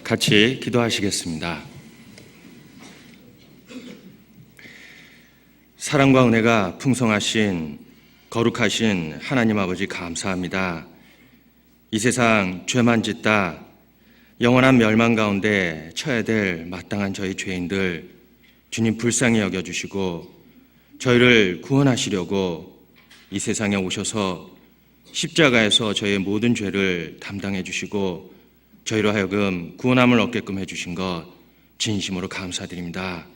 같이 기도하시겠습니다. 사랑과 은혜가 풍성하신 거룩하신 하나님 아버지 감사합니다. 이 세상 죄만 짓다 영원한 멸망 가운데 처해야 될 마땅한 저희 죄인들 주님 불쌍히 여겨주시고 저희를 구원하시려고 이 세상에 오셔서 십자가에서 저희의 모든 죄를 담당해 주시고 저희로 하여금 구원함을 얻게끔 해주신 것 진심으로 감사드립니다.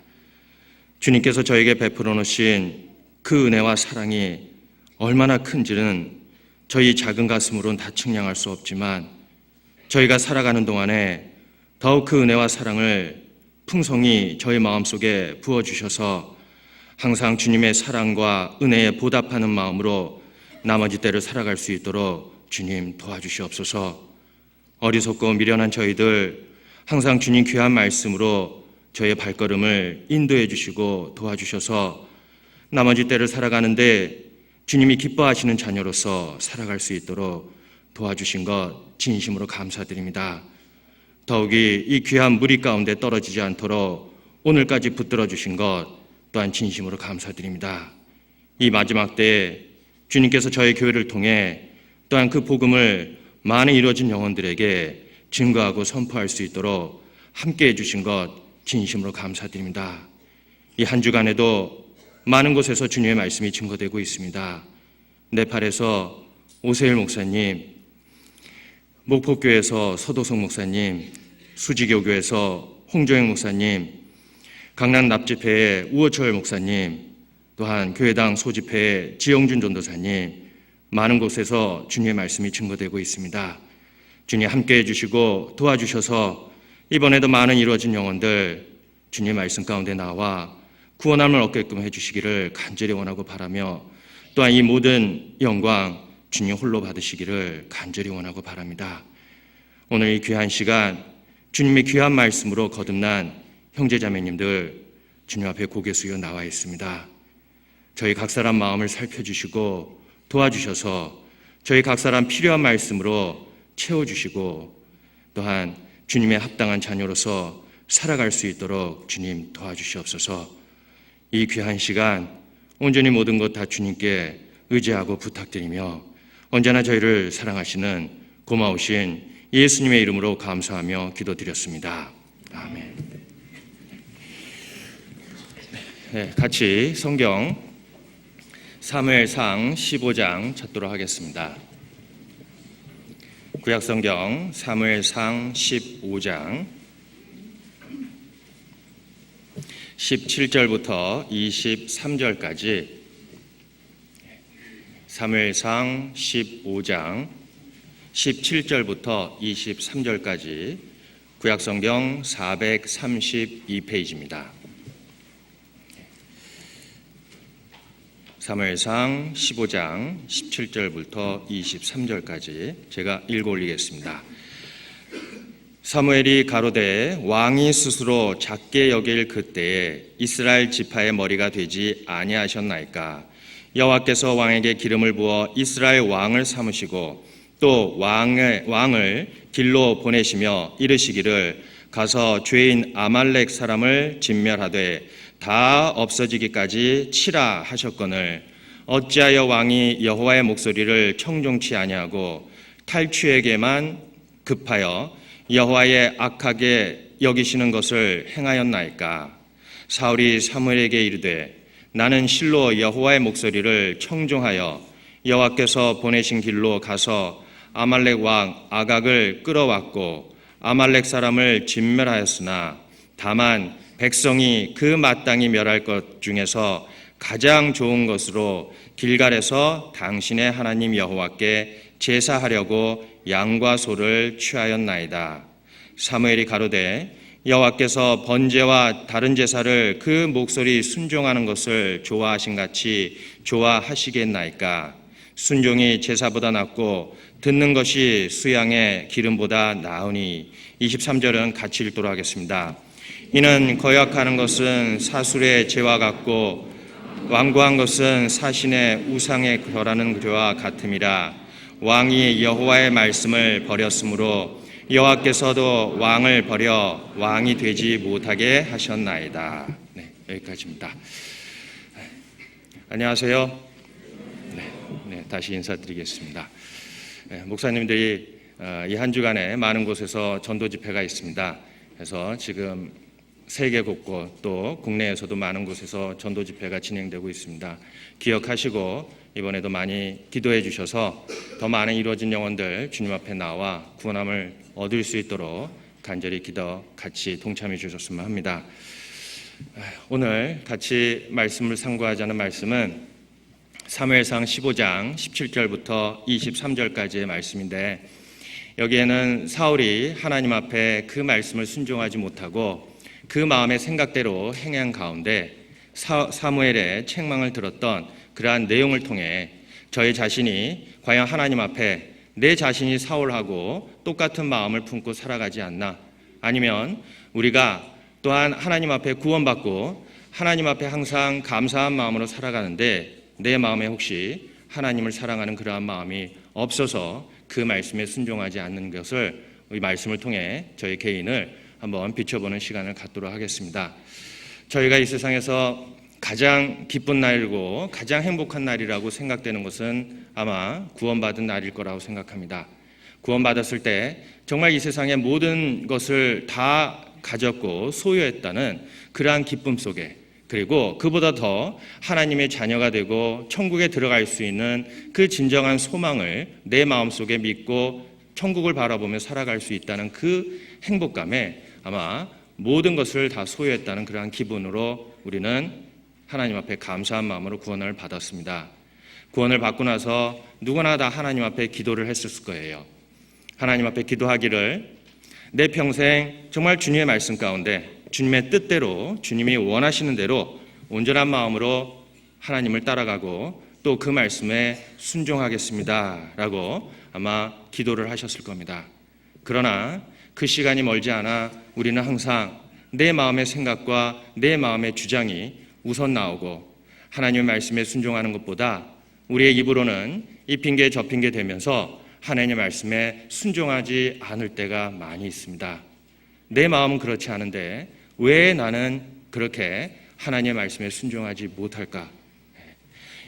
주님께서 저에게 베풀어 놓으신 그 은혜와 사랑이 얼마나 큰지는 저희 작은 가슴으로는 다 측량할 수 없지만 저희가 살아가는 동안에 더욱 그 은혜와 사랑을 풍성히 저희 마음속에 부어주셔서 항상 주님의 사랑과 은혜에 보답하는 마음으로 나머지 때를 살아갈 수 있도록 주님 도와주시옵소서. 어리석고 미련한 저희들 항상 주님 귀한 말씀으로 저희의 발걸음을 인도해 주시고 도와주셔서 나머지 때를 살아가는데 주님이 기뻐하시는 자녀로서 살아갈 수 있도록 도와주신 것 진심으로 감사드립니다. 더욱이 이 귀한 무리 가운데 떨어지지 않도록 오늘까지 붙들어 주신 것 또한 진심으로 감사드립니다. 이 마지막 때에 주님께서 저희 교회를 통해 또한 그 복음을 많은 이루어진 영혼들에게 증거하고 선포할 수 있도록 함께해 주신 것 진심으로 감사드립니다. 이 한 주간에도 많은 곳에서 주님의 말씀이 증거되고 있습니다. 네팔에서 오세일 목사님, 목포교회에서 서도성 목사님, 수지교교에서 홍조영 목사님, 강남 납집회의 우호철 목사님, 또한 교회당 소집회의 지영준 전도사님, 많은 곳에서 주님의 말씀이 증거되고 있습니다. 주님 함께해 주시고 도와주셔서 이번에도 많은 이루어진 영혼들 주님의 말씀 가운데 나와 구원함을 얻게끔 해주시기를 간절히 원하고 바라며 또한 이 모든 영광 주님 홀로 받으시기를 간절히 원하고 바랍니다. 오늘 이 귀한 시간 주님의 귀한 말씀으로 거듭난 형제자매님들 주님 앞에 고개 숙여 나와 있습니다. 저희 각 사람 마음을 살펴주시고 도와주셔서 저희 각 사람 필요한 말씀으로 채워주시고 또한 주님의 합당한 자녀로서 살아갈 수 있도록 주님 도와주시옵소서. 이 귀한 시간 온전히 모든 것 다 주님께 의지하고 부탁드리며 언제나 저희를 사랑하시는 고마우신 예수님의 이름으로 감사하며 기도드렸습니다. 아멘. 네, 같이 성경 사무엘상 15장 찾도록 하겠습니다. 구약성경 사무엘상 15장 17절부터 23절까지 사무엘상 15장 17절부터 23절까지 구약성경 432페이지입니다. 사무엘상 15장 17절부터 23절까지 제가 읽어 올리겠습니다. 사무엘이 가로되 왕이 스스로 작게 여길 그때에 이스라엘 지파의 머리가 되지 아니하셨나이까. 여호와께서 왕에게 기름을 부어 이스라엘 왕을 삼으시고 또 왕을 길로 보내시며 이르시기를 가서 죄인 아말렉 사람을 진멸하되 다 없어지기까지 치라 하셨거늘 어찌하여 왕이 여호와의 목소리를 청종치 아니하고 탈취에게만 급하여 여호와의 악하게 여기시는 것을 행하였나이까. 사울이 사무엘에게 이르되 나는 실로 여호와의 목소리를 청종하여 여호와께서 보내신 길로 가서 아말렉 왕 아각을 끌어왔고 아말렉 사람을 진멸하였으나 다만 백성이 그 마땅히 멸할 것 중에서 가장 좋은 것으로 길갈에서 당신의 하나님 여호와께 제사하려고 양과 소를 취하였나이다. 사무엘이 가로되 여호와께서 번제와 다른 제사를 그 목소리 순종하는 것을 좋아하신 같이 좋아하시겠나이까. 순종이 제사보다 낫고 듣는 것이 수양의 기름보다 나으니. 23절은 같이 읽도록 하겠습니다. 이는 거역하는 것은 사술의 죄와 같고 완고한 것은 사신의 우상에 결하는 죄와 같음이라. 왕이 여호와의 말씀을 버렸으므로 여호와께서도 왕을 버려 왕이 되지 못하게 하셨나이다. 네, 여기까지입니다. 안녕하세요. 네, 다시 인사드리겠습니다. 목사님들이 이 한 주간에 많은 곳에서 전도 집회가 있습니다. 그래서 지금 세계 곳곳 또 국내에서도 많은 곳에서 전도 집회가 진행되고 있습니다. 기억하시고 이번에도 많이 기도해 주셔서 더 많은 이루어진 영혼들 주님 앞에 나와 구원함을 얻을 수 있도록 간절히 기도 같이 동참해 주셨으면 합니다. 오늘 같이 말씀을 상고하자는 말씀은 사무엘상 15장 17절부터 23절까지의 말씀인데, 여기에는 사울이 하나님 앞에 그 말씀을 순종하지 못하고 그 마음의 생각대로 행한 가운데 사무엘의 책망을 들었던 그러한 내용을 통해 저희 자신이 과연 하나님 앞에 내 자신이 사울하고 똑같은 마음을 품고 살아가지 않나, 아니면 우리가 또한 하나님 앞에 구원받고 하나님 앞에 항상 감사한 마음으로 살아가는데 내 마음에 혹시 하나님을 사랑하는 그러한 마음이 없어서 그 말씀에 순종하지 않는 것을 이 말씀을 통해 저희 개인을 한번 비춰보는 시간을 갖도록 하겠습니다. 저희가 이 세상에서 가장 기쁜 날이고 가장 행복한 날이라고 생각되는 것은 아마 구원받은 날일 거라고 생각합니다. 구원받았을 때 정말 이 세상의 모든 것을 다 가졌고 소유했다는 그러한 기쁨 속에, 그리고 그보다 더 하나님의 자녀가 되고 천국에 들어갈 수 있는 그 진정한 소망을 내 마음속에 믿고 천국을 바라보며 살아갈 수 있다는 그 행복감에 아마 모든 것을 다 소유했다는 그러한 기분으로 우리는 하나님 앞에 감사한 마음으로 구원을 받았습니다. 구원을 받고 나서 누구나 다 하나님 앞에 기도를 했을 거예요. 하나님 앞에 기도하기를 내 평생 정말 주님의 말씀 가운데 주님의 뜻대로 주님이 원하시는 대로 온전한 마음으로 하나님을 따라가고 또 그 말씀에 순종하겠습니다 라고 아마 기도를 하셨을 겁니다. 그러나 그 시간이 멀지 않아 우리는 항상 내 마음의 생각과 내 마음의 주장이 우선 나오고 하나님의 말씀에 순종하는 것보다 우리의 입으로는 이 핑계 저 핑계 대면서 하나님의 말씀에 순종하지 않을 때가 많이 있습니다. 내 마음은 그렇지 않은데 왜 나는 그렇게 하나님의 말씀에 순종하지 못할까?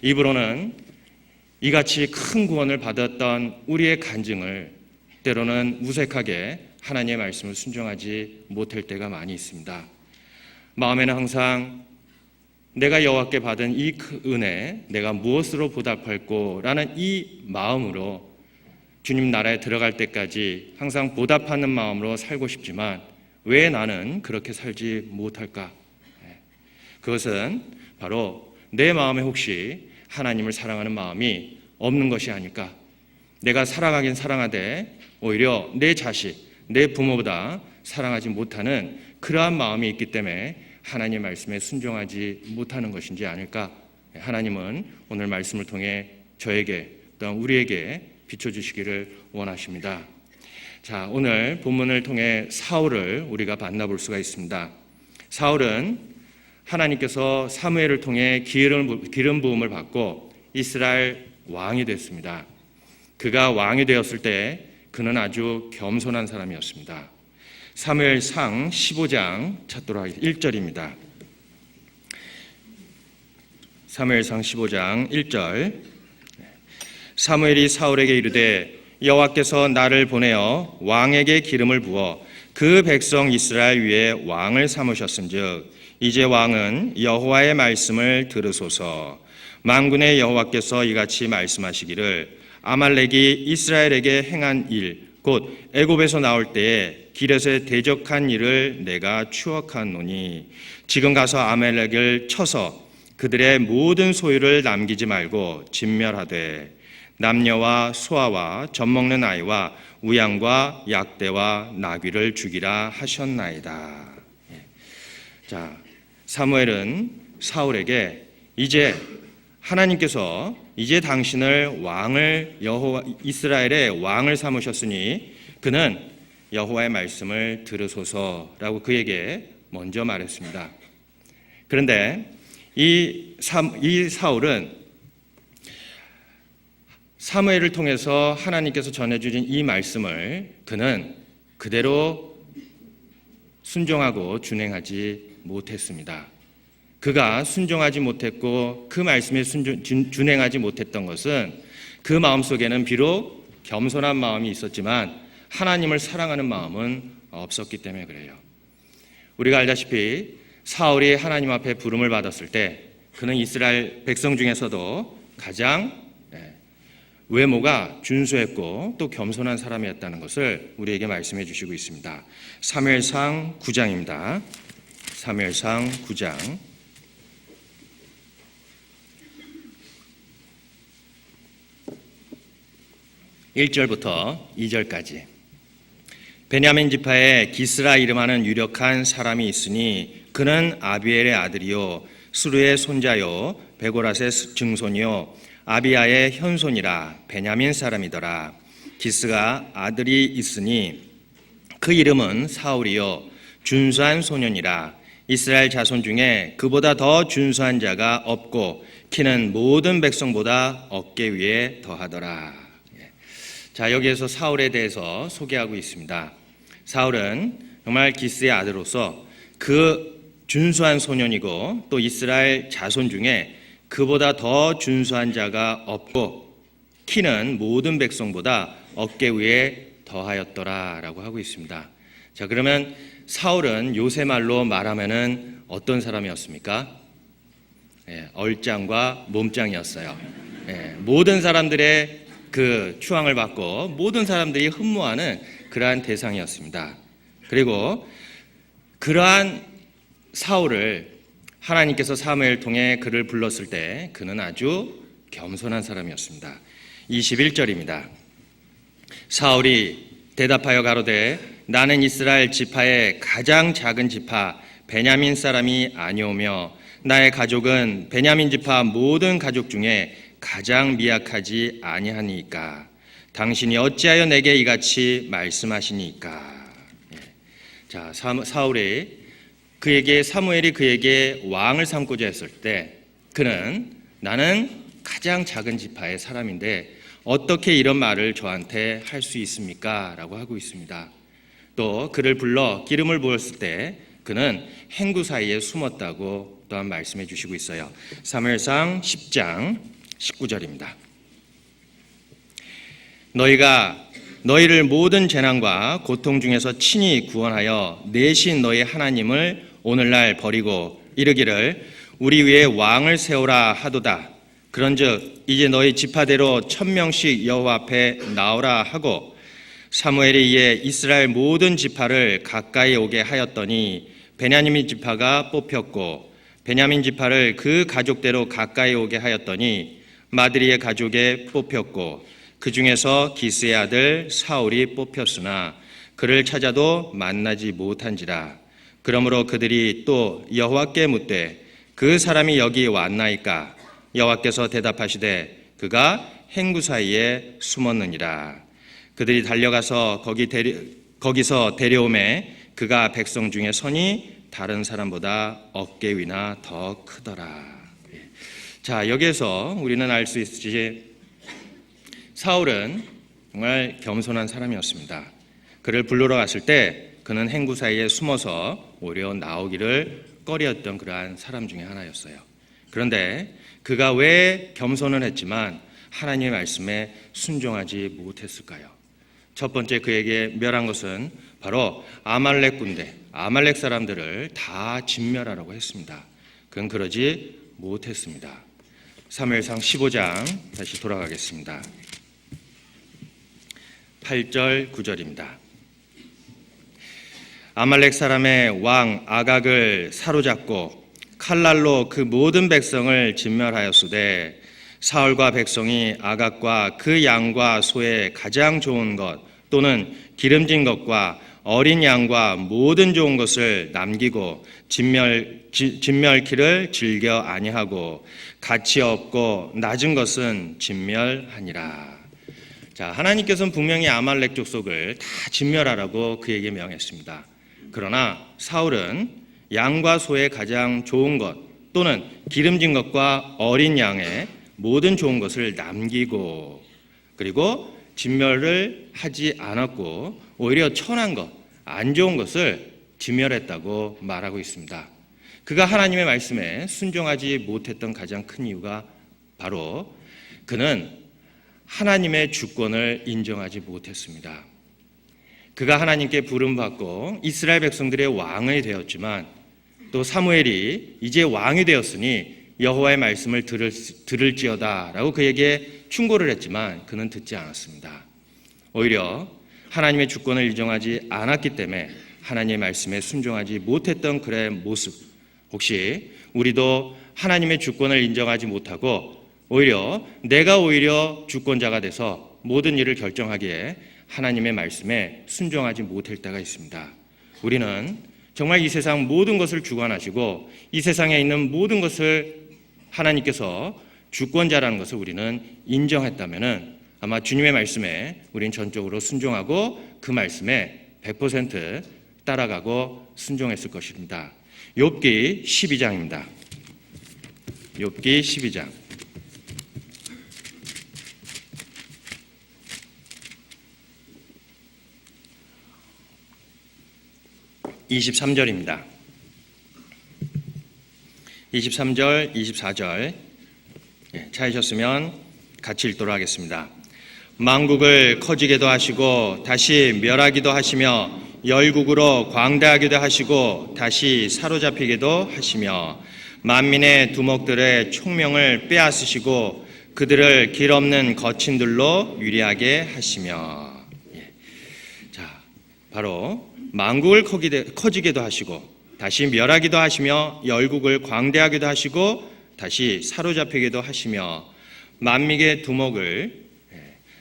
입으로는 이같이 큰 구원을 받았던 우리의 간증을 때로는 무색하게 하나님의 말씀을 순종하지 못할 때가 많이 있습니다. 마음에는 항상 내가 여호와께 받은 이 은혜 내가 무엇으로 보답할꼬 라는 이 마음으로 주님 나라에 들어갈 때까지 항상 보답하는 마음으로 살고 싶지만 왜 나는 그렇게 살지 못할까? 그것은 바로 내 마음에 혹시 하나님을 사랑하는 마음이 없는 것이 아닐까? 내가 사랑하긴 사랑하되 오히려 내 자식, 내 부모보다 사랑하지 못하는 그러한 마음이 있기 때문에 하나님의 말씀에 순종하지 못하는 것인지 아닐까? 하나님은 오늘 말씀을 통해 저에게 또한 우리에게 비춰주시기를 원하십니다. 자, 오늘 본문을 통해 사울을 우리가 만나볼 수가 있습니다. 사울은 하나님께서 사무엘을 통해 기름 부음을 받고 이스라엘 왕이 됐습니다. 그가 왕이 되었을 때 그는 아주 겸손한 사람이었습니다. 사무엘상 15장 찾도록 하겠습니다. 1절입니다. 사무엘상 15장 1절. 사무엘이 사울에게 이르되 여호와께서 나를 보내어 왕에게 기름을 부어 그 백성 이스라엘 위에 왕을 삼으셨은즉 이제 왕은 여호와의 말씀을 들으소서. 만군의 여호와께서 이같이 말씀하시기를 아말렉이 이스라엘에게 행한 일 곧 애굽에서 나올 때에 기렛에 대적한 일을 내가 추억하노니 지금 가서 아말렉을 쳐서 그들의 모든 소유를 남기지 말고 진멸하되 남녀와 소아와 젖먹는 아이와 우양과 약대와 나귀를 죽이라 하셨나이다. 자, 사무엘은 사울에게 이제 하나님께서 이제 당신을 왕을 이스라엘의 왕을 삼으셨으니 그는 여호와의 말씀을 들으소서라고 그에게 먼저 말했습니다. 그런데 이 사울은 사무엘을 통해서 하나님께서 전해주신 이 말씀을 그는 그대로 순종하고 준행하지 못했습니다. 그가 순종하지 못했고 그 말씀에 준행하지 못했던 것은 그 마음속에는 비록 겸손한 마음이 있었지만 하나님을 사랑하는 마음은 없었기 때문에 그래요. 우리가 알다시피 사울이 하나님 앞에 부름을 받았을 때 그는 이스라엘 백성 중에서도 가장 외모가 준수했고 또 겸손한 사람이었다는 것을 우리에게 말씀해 주시고 있습니다. 사무엘상 9장입니다. 사무엘상 9장 1절부터 2절까지. 베냐민 지파에 기스라 이름하는 유력한 사람이 있으니 그는 아비엘의 아들이요 수르의 손자요 베고랏의 증손이요 아비야의 현손이라 베냐민 사람이더라. 기스가 아들이 있으니 그 이름은 사울이요 준수한 소년이라. 이스라엘 자손 중에 그보다 더 준수한 자가 없고 키는 모든 백성보다 어깨 위에 더하더라. 자, 여기에서 사울에 대해서 소개하고 있습니다. 사울은 정말 기스의 아들로서 그 준수한 소년이고 또 이스라엘 자손 중에 그보다 더 준수한 자가 없고 키는 모든 백성보다 어깨 위에 더하였더라라고 하고 있습니다. 자, 그러면 사울은 요새 말로 말하면은 어떤 사람이었습니까? 얼짱과 몸짱이었어요. 모든 사람들의 그 추앙을 받고 모든 사람들이 흠모하는 그러한 대상이었습니다. 그리고 그러한 사울을 하나님께서 사무엘을 통해 그를 불렀을 때 그는 아주 겸손한 사람이었습니다. 21절입니다. 사울이 대답하여 가로되 나는 이스라엘 지파의 가장 작은 지파 베냐민 사람이 아니오며 나의 가족은 베냐민 지파 모든 가족 중에 가장 미약하지 아니하니까 당신이 어찌하여 내게 이같이 말씀하시니까. 자, 사무엘이 그에게 왕을 삼고자 했을 때 그는 나는 가장 작은 지파의 사람인데 어떻게 이런 말을 저한테 할 수 있습니까? 라고 하고 있습니다. 또 그를 불러 기름을 부었을 때 그는 행구 사이에 숨었다고 또한 말씀해 주시고 있어요. 사무엘상 10장 19절입니다. 너희가 너희를 모든 재난과 고통 중에서 친히 구원하여 내신 너희 하나님을 오늘날 버리고 이르기를 우리 위에 왕을 세우라 하도다. 그런즉 이제 너희 지파대로 1000명씩 여호와 앞에 나오라 하고 사무엘이 이에 이스라엘 모든 지파를 가까이 오게 하였더니 베냐민 지파가 뽑혔고 베냐민 지파를 그 가족대로 가까이 오게 하였더니 마드리의 가족에 뽑혔고 그 중에서 기스의 아들 사울이 뽑혔으나 그를 찾아도 만나지 못한지라. 그러므로 그들이 또 여호와께 묻되 그 사람이 여기 왔나이까? 여호와께서 대답하시되 그가 행구 사이에 숨었느니라. 그들이 달려가서 거기서 데려오매 그가 백성 중에 선이 다른 사람보다 어깨 위나 더 크더라. 자, 여기에서 우리는 알 수 있듯이 사울은 정말 겸손한 사람이었습니다. 그를 불러러 갔을 때 그는 행구 사이에 숨어서 오히려 나오기를 꺼려했던 그러한 사람 중에 하나였어요. 그런데 그가 왜 겸손은 했지만 하나님의 말씀에 순종하지 못했을까요? 첫 번째 그에게 멸한 것은 바로 아말렉 군대, 아말렉 사람들을 다 진멸하라고 했습니다. 그는 그러지 못했습니다. 사무엘상 15장 다시 돌아가겠습니다. 8절 9절입니다. 아말렉 사람의 왕 아각을 사로잡고 칼날로 그 모든 백성을 진멸하였으되 사울과 백성이 아각과 그 양과 소의 가장 좋은 것 또는 기름진 것과 어린 양과 모든 좋은 것을 남기고 진멸키를 즐겨 아니하고 가치 없고 낮은 것은 진멸하니라. 자, 하나님께서는 분명히 아말렉 족속을 다 진멸하라고 그에게 명했습니다. 그러나 사울은 양과 소의 가장 좋은 것 또는 기름진 것과 어린 양의 모든 좋은 것을 남기고 그리고 진멸을 하지 않았고 오히려 천한 것, 안 좋은 것을 진멸했다고 말하고 있습니다. 그가 하나님의 말씀에 순종하지 못했던 가장 큰 이유가 바로 그는 하나님의 주권을 인정하지 못했습니다. 그가 하나님께 부름받고 이스라엘 백성들의 왕이 되었지만 또 사무엘이 이제 왕이 되었으니 여호와의 말씀을 들을지어다 라고 그에게 충고를 했지만 그는 듣지 않았습니다. 오히려 하나님의 주권을 인정하지 않았기 때문에 하나님의 말씀에 순종하지 못했던 그의 모습, 혹시 우리도 하나님의 주권을 인정하지 못하고 내가 오히려 주권자가 돼서 모든 일을 결정하기에 하나님의 말씀에 순종하지 못할 때가 있습니다. 우리는 정말 이 세상 모든 것을 주관하시고 이 세상에 있는 모든 것을 하나님께서 주권자라는 것을 우리는 인정했다면 아마 주님의 말씀에 우리는 전적으로 순종하고 그 말씀에 100% 따라가고 순종했을 것입니다. 욥기 12장입니다. 욥기 12장 23절입니다. 23절, 24절 찾으셨으면 같이 읽도록 하겠습니다. 만국을 커지게도 하시고 다시 멸하기도 하시며 열국으로 광대하기도 하시고 다시 사로잡히게도 하시며 만민의 두목들의 총명을 빼앗으시고 그들을 길 없는 거친들로 유리하게 하시며. 자, 바로 만국을 커지게도 하시고 다시 멸하기도 하시며 열국을 광대하기도 하시고 다시 사로잡히게도 하시며 만민의 두목을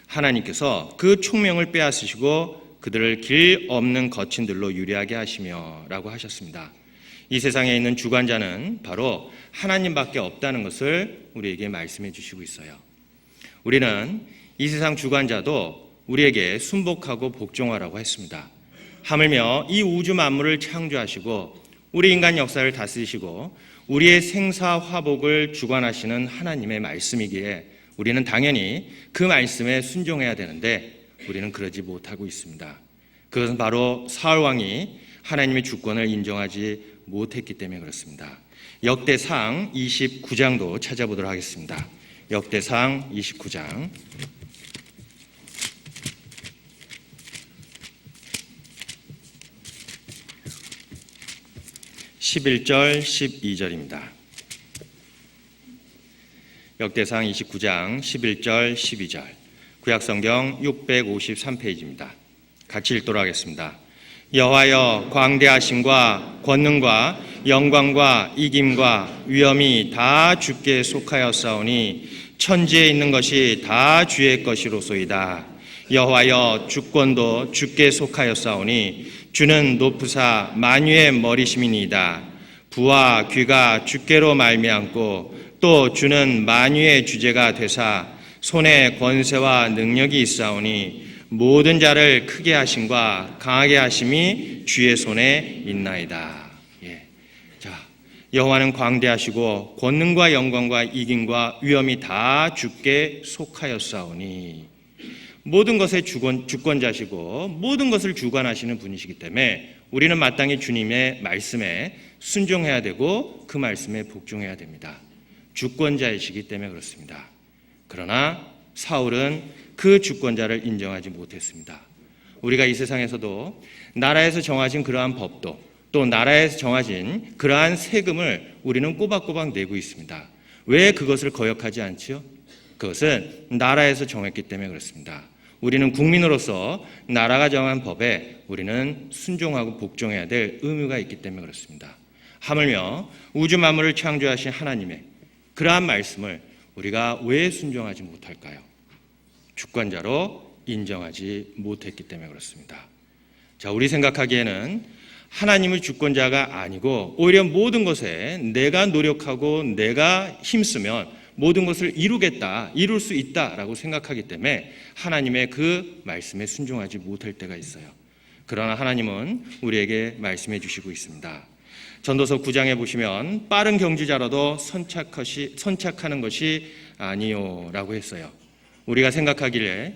하나님께서 그 총명을 빼앗으시고 그들을 길 없는 거친들로 유리하게 하시며 라고 하셨습니다. 이 세상에 있는 주관자는 바로 하나님밖에 없다는 것을 우리에게 말씀해 주시고 있어요. 우리는 이 세상 주관자도 우리에게 순복하고 복종하라고 했습니다. 하물며 이 우주 만물을 창조하시고 우리 인간 역사를 다스리시고 우리의 생사화복을 주관하시는 하나님의 말씀이기에 우리는 당연히 그 말씀에 순종해야 되는데 우리는 그러지 못하고 있습니다. 그것은 바로 사울 왕이 하나님의 주권을 인정하지 못했기 때문에 그렇습니다. 역대상 29장도 찾아보도록 하겠습니다. 역대상 29장 11절 12절입니다. 역대상 29장 11절 12절 구약성경 653페이지입니다. 같이 읽도록 하겠습니다. 여호와여 광대하심과 권능과 영광과 이김과 위엄이 다 주께 속하였사오니 천지에 있는 것이 다 주의 것이로소이다. 여호와여 주권도 주께 속하였사오니 주는 높으사 만유의 머리심이니이다. 부와 귀가 주께로 말미암고 또 주는 만유의 주제가 되사 손에 권세와 능력이 있사오니 모든 자를 크게 하심과 강하게 하심이 주의 손에 있나이다. 자, 여호와는 광대하시고 권능과 영광과 이김과 위엄이 다 주께 속하였사오니 모든 것의 주권자시고 모든 것을 주관하시는 분이시기 때문에 우리는 마땅히 주님의 말씀에 순종해야 되고 그 말씀에 복종해야 됩니다. 주권자이시기 때문에 그렇습니다. 그러나 사울은 그 주권자를 인정하지 못했습니다. 우리가 이 세상에서도 나라에서 정하신 그러한 법도 또 나라에서 정하신 그러한 세금을 우리는 꼬박꼬박 내고 있습니다. 왜 그것을 거역하지 않지요? 그것은 나라에서 정했기 때문에 그렇습니다. 우리는 국민으로서 나라가 정한 법에 우리는 순종하고 복종해야 될 의무가 있기 때문에 그렇습니다. 하물며 우주 만물을 창조하신 하나님의 그러한 말씀을 우리가 왜 순종하지 못할까요? 주권자로 인정하지 못했기 때문에 그렇습니다. 자, 우리 생각하기에는 하나님의 주권자가 아니고 오히려 모든 것에 내가 노력하고 내가 힘쓰면 모든 것을 이룰 수 있다라고 생각하기 때문에 하나님의 그 말씀에 순종하지 못할 때가 있어요. 그러나 하나님은 우리에게 말씀해 주시고 있습니다. 전도서 9장에 보시면 빠른 경주자라도 선착하는 것이 아니요 라고 했어요. 우리가 생각하기에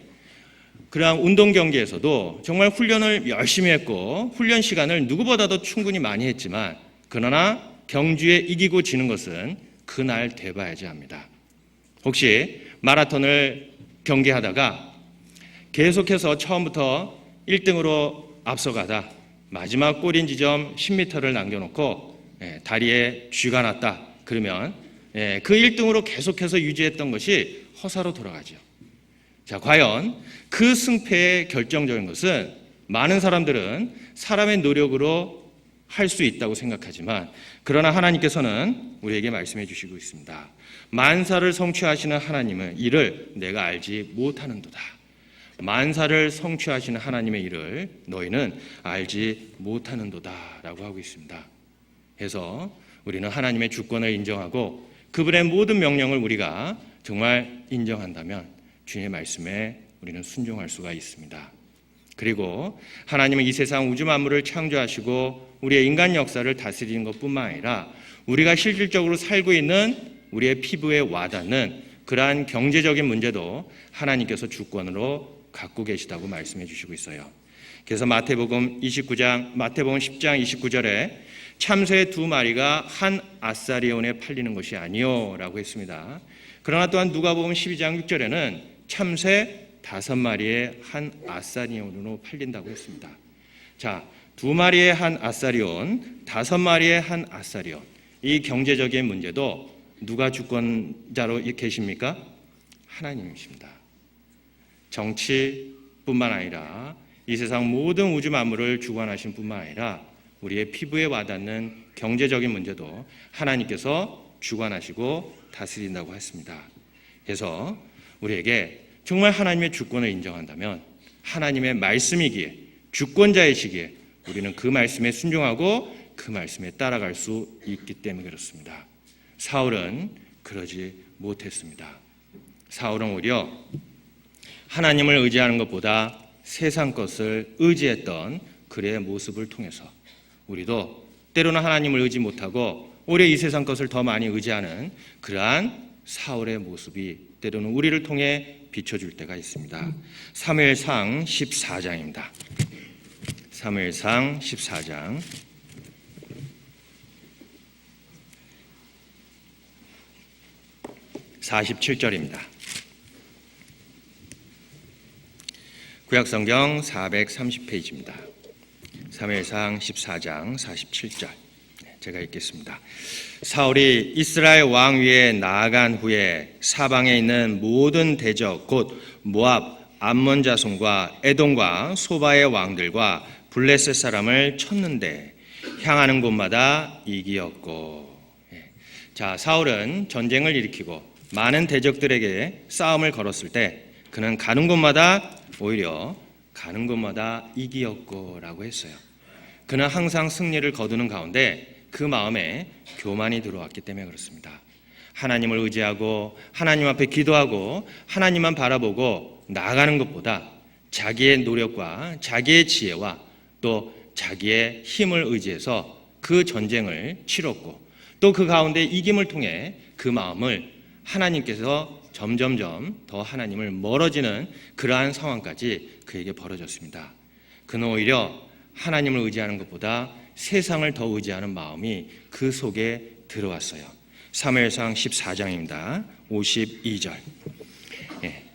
그러한 운동 경기에서도 정말 훈련을 열심히 했고 훈련 시간을 누구보다도 충분히 많이 했지만 그러나 경주에 이기고 지는 것은 그날 돼봐야지 합니다. 혹시 마라톤을 경기하다가 계속해서 처음부터 1등으로 앞서가다 마지막 골인 지점 10m를 남겨놓고 다리에 쥐가 났다. 그러면 그 1등으로 계속해서 유지했던 것이 허사로 돌아가죠. 자, 과연 그 승패의 결정적인 것은 많은 사람들은 사람의 노력으로 할 수 있다고 생각하지만 그러나 하나님께서는 우리에게 말씀해 주시고 있습니다. 만사를 성취하시는 하나님의 일을 내가 알지 못하는도다. 만사를 성취하시는 하나님의 일을 너희는 알지 못하는도다 라고 하고 있습니다. 그래서 우리는 하나님의 주권을 인정하고 그분의 모든 명령을 우리가 정말 인정한다면 주님의 말씀에 우리는 순종할 수가 있습니다. 그리고 하나님은 이 세상 우주 만물을 창조하시고 우리의 인간 역사를 다스리는 것뿐만 아니라 우리가 실질적으로 살고 있는 우리의 피부에 와닿는 그러한 경제적인 문제도 하나님께서 주권으로 갖고 계시다고 말씀해 주시고 있어요. 그래서 마태복음 10장 29절에 참새 2마리가 한 아사리온에 팔리는 것이 아니요 라고 했습니다. 그러나 또한 누가복음 12장 6절에는 참새 5마리에 한 아사리온으로 팔린다고 했습니다. 자, 2마리에 한 아사리온, 5마리에 한 아사리온. 이 경제적인 문제도 누가 주권자로 계십니까? 하나님이십니다. 정치뿐만 아니라 이 세상 모든 우주 만물을 주관하신 뿐만 아니라 우리의 피부에 와닿는 경제적인 문제도 하나님께서 주관하시고 다스린다고 했습니다. 그래서 우리에게 정말 하나님의 주권을 인정한다면 하나님의 말씀이기에 주권자이시기에 우리는 그 말씀에 순종하고 그 말씀에 따라갈 수 있기 때문에 그렇습니다. 사울은 그러지 못했습니다. 사울은 오히려 하나님을 의지하는 것보다 세상 것을 의지했던 그의 모습을 통해서 우리도 때로는 하나님을 의지 못하고 오히려 이 세상 것을 더 많이 의지하는 그러한 사울의 모습이 때로는 우리를 통해 비춰줄 때가 있습니다. 사무엘상 14장입니다. 사무엘상 14장 47절입니다. 구약성경 430페이지입니다. 사무엘상 14장 47절 제가 읽겠습니다. 사울이 이스라엘 왕 위에 나아간 후에 사방에 있는 모든 대적 곧 모압, 암몬 자손과 에돔과 소바의 왕들과 블레셋 사람을 쳤는데 향하는 곳마다 이기었고. 자, 사울은 전쟁을 일으키고 많은 대적들에게 싸움을 걸었을 때 그는 가는 곳마다 오히려 가는 곳마다 이기었고 라고 했어요. 그는 항상 승리를 거두는 가운데 그 마음에 교만이 들어왔기 때문에 그렇습니다. 하나님을 의지하고 하나님 앞에 기도하고 하나님만 바라보고 나아가는 것보다 자기의 노력과 자기의 지혜와 또 자기의 힘을 의지해서 그 전쟁을 치렀고 또 그 가운데 이김을 통해 그 마음을 하나님께서 점점점 더 하나님을 멀어지는 그러한 상황까지 그에게 벌어졌습니다. 그는 오히려 하나님을 의지하는 것보다 세상을 더 의지하는 마음이 그 속에 들어왔어요. 사무엘상 14장입니다. 52절.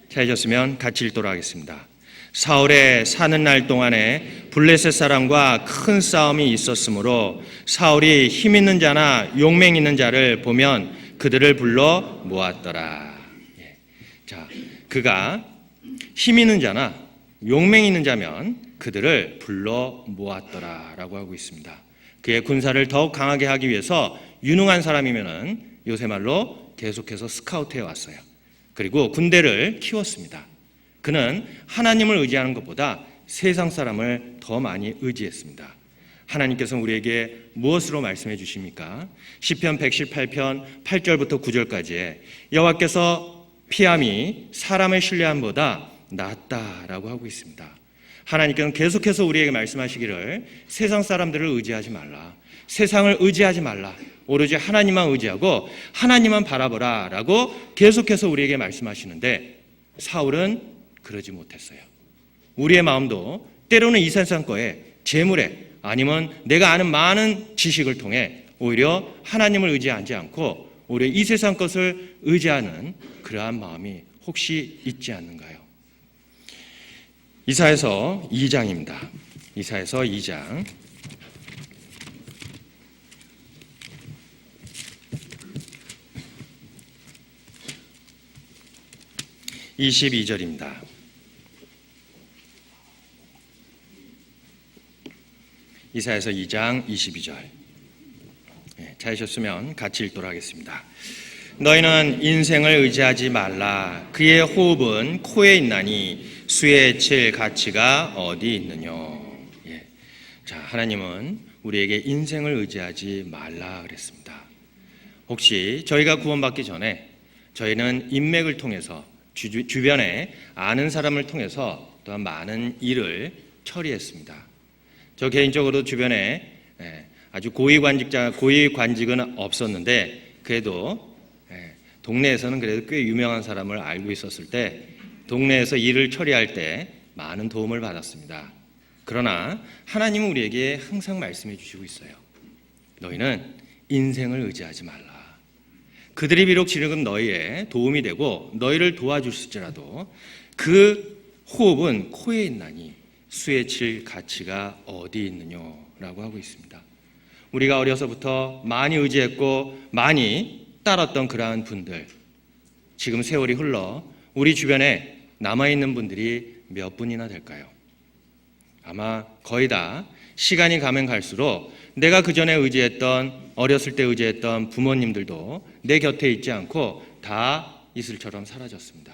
찾으셨으면 같이 읽도록 하겠습니다. 사울의 사는 날 동안에 블레셋 사람과 큰 싸움이 있었으므로 사울이 힘 있는 자나 용맹 있는 자를 보면 그들을 불러 모았더라. 자, 그가 힘 있는 자나 용맹 있는 자면 그들을 불러 모았더라 라고 하고 있습니다. 그의 군사를 더욱 강하게 하기 위해서 유능한 사람이면은 요새 말로 계속해서 스카우트해 왔어요. 그리고 군대를 키웠습니다. 그는 하나님을 의지하는 것보다 세상 사람을 더 많이 의지했습니다. 하나님께서는 우리에게 무엇으로 말씀해 주십니까? 시편 118편 8절부터 9절까지에 여호와께서 피함이 사람의 신뢰함보다 낫다라고 하고 있습니다. 하나님께서는 계속해서 우리에게 말씀하시기를 세상 사람들을 의지하지 말라. 세상을 의지하지 말라. 오로지 하나님만 의지하고 하나님만 바라보라 라고 계속해서 우리에게 말씀하시는데 사울은 그러지 못했어요. 우리의 마음도 때로는 이 세상 거에, 재물에, 아니면 내가 아는 많은 지식을 통해 오히려 하나님을 의지하지 않고 오히려 이 세상 것을 의지하는 그러한 마음이 혹시 있지 않는가요? 이사야서 2장입니다. 이사야서 2장 22절입니다. 이사야서 2장 22절. 찾으셨으면 같이 읽도록 하겠습니다. 너희는 인생을 의지하지 말라. 그의 호흡은 코에 있나니 수에 칠 가치가 어디 있느냐. 자, 하나님은 우리에게 인생을 의지하지 말라 그랬습니다. 혹시 저희가 구원받기 전에 저희는 인맥을 통해서 주변에 아는 사람을 통해서 또한 많은 일을 처리했습니다. 저 개인적으로 주변에 아주 고위관직은 없었는데 그래도 동네에서는 그래도 꽤 유명한 사람을 알고 있었을 때 동네에서 일을 처리할 때 많은 도움을 받았습니다. 그러나 하나님은 우리에게 항상 말씀해 주시고 있어요. 너희는 인생을 의지하지 말라. 그들이 비록 지금 너희의 도움이 되고 너희를 도와줄지라도 그 호흡은 코에 있나니 수에 칠 가치가 어디 있느냐라고 하고 있습니다. 우리가 어려서부터 많이 의지했고 많이 따랐던 그러한 분들, 지금 세월이 흘러 우리 주변에 남아있는 분들이 몇 분이나 될까요? 아마 거의 다 시간이 가면 갈수록 내가 그전에 의지했던, 어렸을 때 의지했던 부모님들도 내 곁에 있지 않고 다 이슬처럼 사라졌습니다.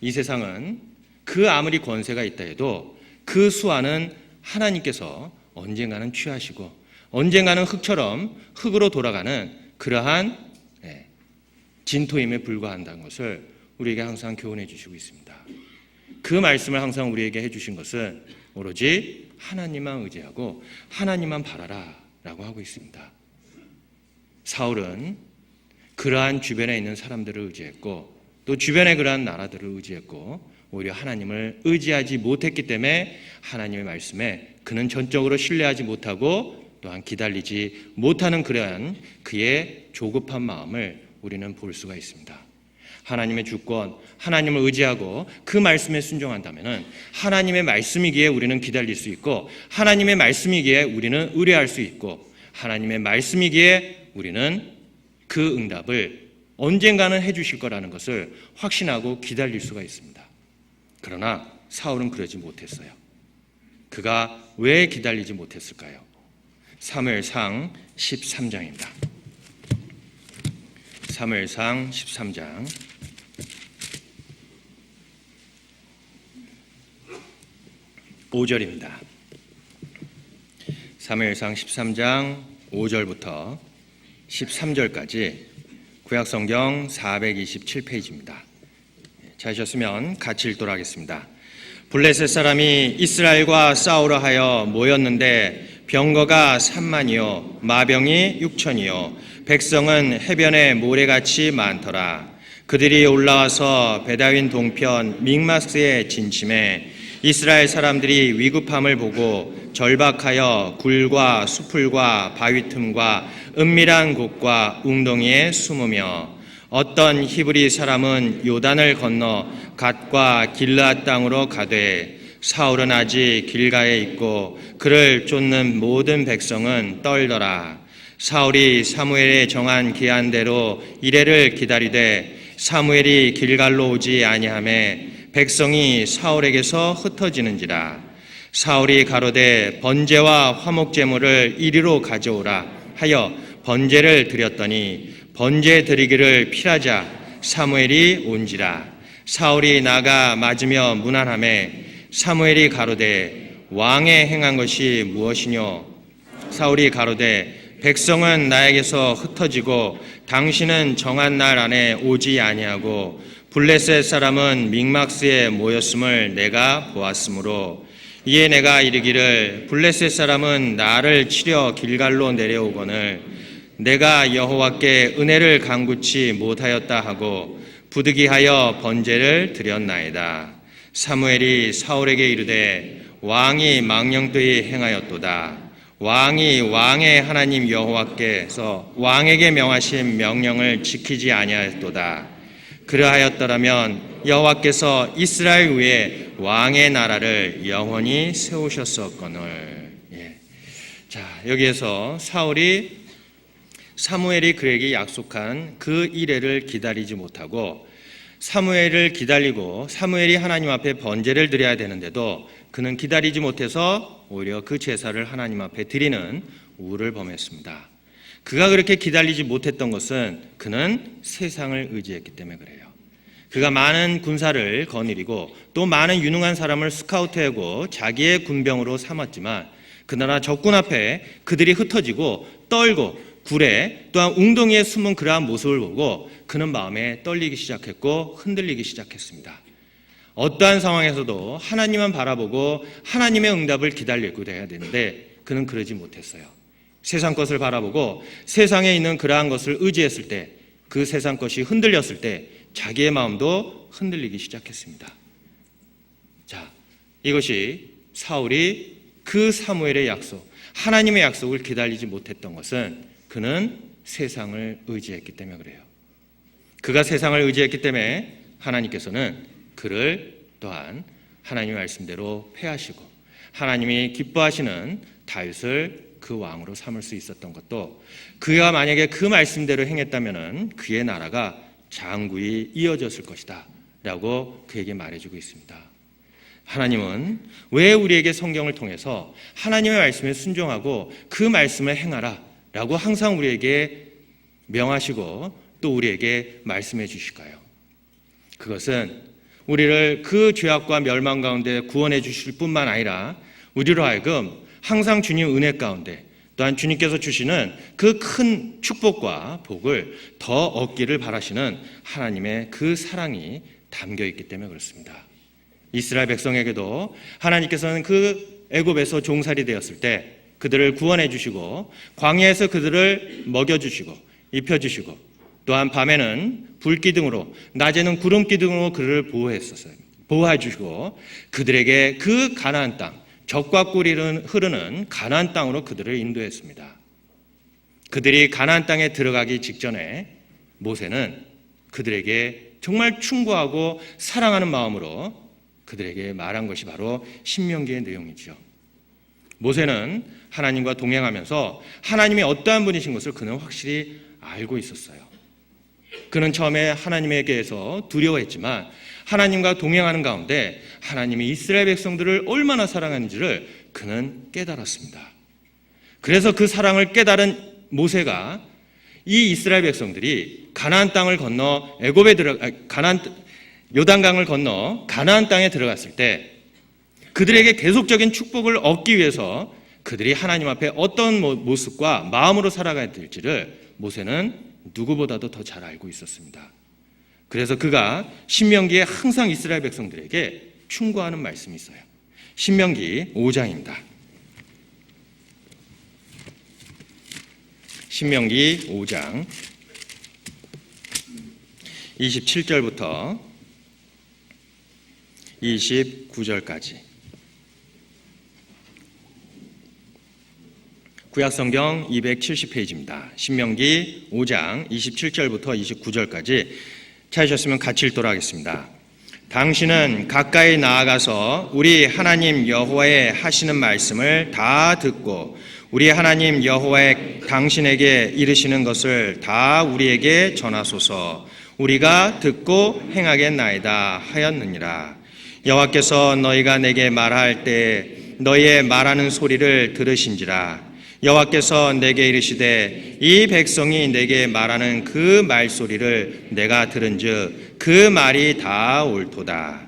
이 세상은 그 아무리 권세가 있다 해도 그 수완은 하나님께서 언젠가는 취하시고 언젠가는 흙처럼 흙으로 돌아가는 그러한 진토임에 불과한다는 것을 우리에게 항상 교훈해 주시고 있습니다. 그 말씀을 항상 우리에게 해주신 것은 오로지 하나님만 의지하고 하나님만 바라라 라고 하고 있습니다. 사울은 그러한 주변에 있는 사람들을 의지했고 또 주변에 그러한 나라들을 의지했고 오히려 하나님을 의지하지 못했기 때문에 하나님의 말씀에 그는 전적으로 신뢰하지 못하고 또한 기다리지 못하는 그러한 그의 조급한 마음을 우리는 볼 수가 있습니다. 하나님의 주권, 하나님을 의지하고 그 말씀에 순종한다면 하나님의 말씀이기에 우리는 기다릴 수 있고 하나님의 말씀이기에 우리는 의뢰할 수 있고 하나님의 말씀이기에 우리는 그 응답을 언젠가는 해주실 거라는 것을 확신하고 기다릴 수가 있습니다. 그러나 사울은 그러지 못했어요. 그가 왜 기다리지 못했을까요? 사무엘상 13장입니다. 사무엘상 13장 5절입니다. 사무엘상 13장 5절부터 13절까지 구약성경 427페이지입니다. 찾으셨으면 같이 읽도록 하겠습니다. 블레셋 사람이 이스라엘과 싸우려 하여 모였는데 병거가 3만이요 마병이 6천이요 백성은 해변에 모래같이 많더라. 그들이 올라와서 베다윈 동편 믹마스에 진침해 이스라엘 사람들이 위급함을 보고 절박하여 굴과 수풀과 바위 틈과 은밀한 곳과 웅덩이에 숨으며 어떤 히브리 사람은 요단을 건너 갓과 길르앗 땅으로 가되 사울은 아직 길가에 있고 그를 쫓는 모든 백성은 떨더라. 사울이 사무엘에 정한 기한대로 이레를 기다리되 사무엘이 길갈로 오지 아니하매 백성이 사울에게서 흩어지는지라. 사울이 가로되 번제와 화목제물을 이리로 가져오라 하여 번제를 드렸더니 번제 드리기를 피하자 사무엘이 온지라. 사울이 나가 맞으며 문안하매 사무엘이 가로되 왕의 행한 것이 무엇이뇨? 사울이 가로되 백성은 나에게서 흩어지고 당신은 정한 날 안에 오지 아니하고 블레셋 사람은 믹막스에 모였음을 내가 보았으므로 이에 내가 이르기를 블레셋 사람은 나를 치려 길갈로 내려오거늘 내가 여호와께 은혜를 간구치 못하였다 하고 부득이하여 번제를 드렸나이다. 사무엘이 사울에게 이르되 왕이 망령되이 행하였도다. 왕이 왕의 하나님 여호와께서 왕에게 명하신 명령을 지키지 아니하였도다. 그러하였더라면 여호와께서 이스라엘 위에 왕의 나라를 영원히 세우셨었거늘. 자, 여기에서 사무엘이 그에게 약속한 그 이래를 기다리지 못하고 사무엘을 기다리고 사무엘이 하나님 앞에 번제를 드려야 되는데도 그는 기다리지 못해서 오히려 그 제사를 하나님 앞에 드리는 우를 범했습니다. 그가 그렇게 기다리지 못했던 것은 그는 세상을 의지했기 때문에 그래요. 그가 많은 군사를 거느리고 또 많은 유능한 사람을 스카우트하고 자기의 군병으로 삼았지만 그러나 적군 앞에 그들이 흩어지고 떨고 굴에 또한 웅덩이에 숨은 그러한 모습을 보고 그는 마음에 떨리기 시작했고 흔들리기 시작했습니다. 어떠한 상황에서도 하나님만 바라보고 하나님의 응답을 기다리고 해야 되는데 그는 그러지 못했어요. 세상 것을 바라보고 세상에 있는 그러한 것을 의지했을 때 그 세상 것이 흔들렸을 때 자기의 마음도 흔들리기 시작했습니다. 자, 이것이 사울이 그 사무엘의 약속, 하나님의 약속을 기다리지 못했던 것은 그는 세상을 의지했기 때문에 그래요. 그가 세상을 의지했기 때문에 하나님께서는 그를 또한 하나님의 말씀대로 패하시고 하나님이 기뻐하시는 다윗을 그 왕으로 삼을 수 있었던 것도 그가 만약에 그 말씀대로 행했다면 그의 나라가 장구히 이어졌을 것이다 라고 그에게 말해주고 있습니다. 하나님은 왜 우리에게 성경을 통해서 하나님의 말씀에 순종하고 그 말씀을 행하라 라고 항상 우리에게 명하시고 또 우리에게 말씀해 주실까요? 그것은 우리를 그 죄악과 멸망 가운데 구원해 주실 뿐만 아니라 우리로 하여금 항상 주님 은혜 가운데 또한 주님께서 주시는 그 큰 축복과 복을 더 얻기를 바라시는 하나님의 그 사랑이 담겨 있기 때문에 그렇습니다. 이스라엘 백성에게도 하나님께서는 그 애굽에서 종살이 되었을 때 그들을 구원해 주시고 광야에서 그들을 먹여 주시고 입혀 주시고 또한 밤에는 불기둥으로 낮에는 구름기둥으로 그들을 보호해 주시고 그들에게 그 가나안 땅 젖과 꿀이 흐르는 가나안 땅으로 그들을 인도했습니다. 그들이 가나안 땅에 들어가기 직전에 모세는 그들에게 정말 충고하고 사랑하는 마음으로 그들에게 말한 것이 바로 신명기의 내용이죠. 모세는 하나님과 동행하면서 하나님이 어떠한 분이신 것을 그는 확실히 알고 있었어요. 그는 처음에 하나님에게서 두려워했지만 하나님과 동행하는 가운데 하나님이 이스라엘 백성들을 얼마나 사랑하는지를 그는 깨달았습니다. 그래서 그 사랑을 깨달은 모세가 이 이스라엘 백성들이 가나안 땅을 건너 요단강을 건너 가나안 땅에 들어갔을 때 그들에게 계속적인 축복을 얻기 위해서 그들이 하나님 앞에 어떤 모습과 마음으로 살아가야 될지를 모세는 누구보다도 더 잘 알고 있었습니다. 그래서 그가 신명기에 항상 이스라엘 백성들에게 충고하는 말씀이 있어요. 신명기 5장입니다. 신명기 5장 27절부터 29절까지 구약성경 270페이지입니다. 신명기 5장 27절부터 29절까지 찾으셨으면 같이 읽도록 하겠습니다. 당신은 가까이 나아가서 우리 하나님 여호와의 하시는 말씀을 다 듣고 우리 하나님 여호와의 당신에게 이르시는 것을 다 우리에게 전하소서. 우리가 듣고 행하겠나이다 하였느니라. 여호와께서 너희가 내게 말할 때 너희의 말하는 소리를 들으신지라. 여호와께서 내게 이르시되 이 백성이 내게 말하는 그 말소리를 내가 들은즉 그 말이 다 옳도다.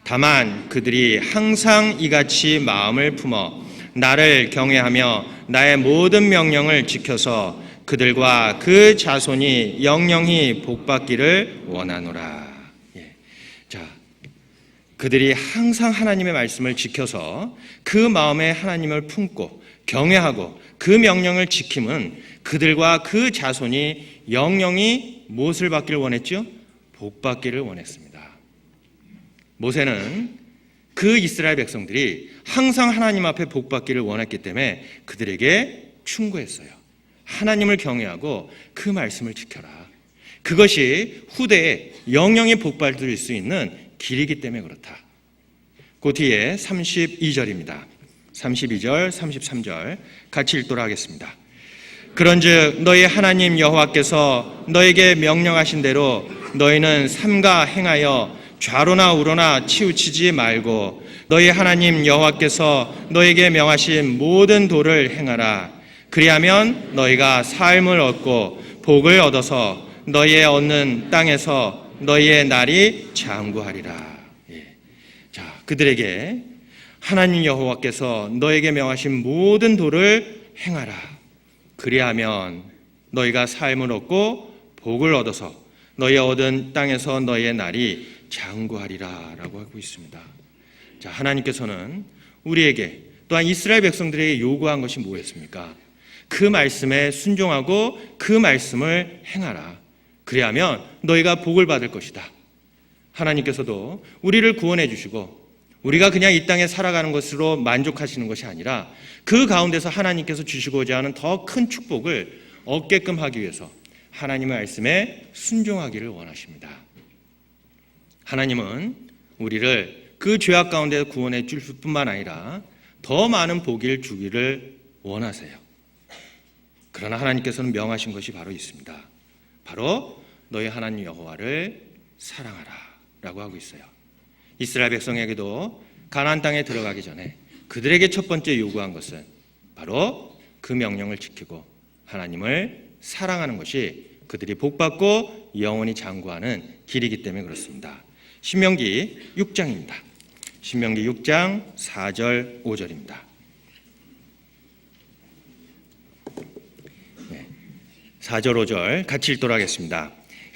다만 그들이 항상 이같이 마음을 품어 나를 경외하며 나의 모든 명령을 지켜서 그들과 그 자손이 영영히 복받기를 원하노라. 자, 그들이 항상 하나님의 말씀을 지켜서 그 마음에 하나님을 품고 경외하고 그 명령을 지킴은 그들과 그 자손이 영영히 무엇을 받기를 원했죠? 복 받기를 원했습니다. 모세는 그 이스라엘 백성들이 항상 하나님 앞에 복받기를 원했기 때문에 그들에게 충고했어요. 하나님을 경외하고 그 말씀을 지켜라. 그것이 후대에 영영의 복받을 수 있는 길이기 때문에 그렇다. 그 뒤에 32절입니다. 32절, 33절 같이 읽도록 하겠습니다. 그런즉 너희 하나님 여호와께서 너에게 명령하신 대로 너희는 삼가 행하여 좌로나 우로나 치우치지 말고 너희 하나님 여호와께서 너에게 명하신 모든 도를 행하라. 그리하면 너희가 삶을 얻고 복을 얻어서 너희의 얻는 땅에서 너희의 날이 장구하리라. 자, 그들에게 하나님 여호와께서 너에게 명하신 모든 도를 행하라. 그리하면 너희가 삶을 얻고 복을 얻어서 너희 얻은 땅에서 너희의 날이 장구하리라 라고 하고 있습니다. 자, 하나님께서는 우리에게 또한 이스라엘 백성들에게 요구한 것이 뭐였습니까? 그 말씀에 순종하고 그 말씀을 행하라. 그리하면 너희가 복을 받을 것이다. 하나님께서도 우리를 구원해 주시고 우리가 그냥 이 땅에 살아가는 것으로 만족하시는 것이 아니라 그 가운데서 하나님께서 주시고자 하는 더 큰 축복을 얻게끔 하기 위해서 하나님의 말씀에 순종하기를 원하십니다. 하나님은 우리를 그 죄악 가운데 구원해 줄 뿐만 아니라 더 많은 복을 주기를 원하세요. 그러나 하나님께서는 명하신 것이 바로 있습니다. 바로 너희 하나님 여호와를 사랑하라 라고 하고 있어요. 이스라엘 백성에게도 가나안 땅에 들어가기 전에 그들에게 첫 번째 요구한 것은 바로 그 명령을 지키고 하나님을 사랑하는 것이 그들이 복받고 영원히 장구하는 길이기 때문에 그렇습니다. 신명기 6장입니다. 신명기 6장 4절 5절입니다. 4절 5절 같이 읽도록 하겠습니다.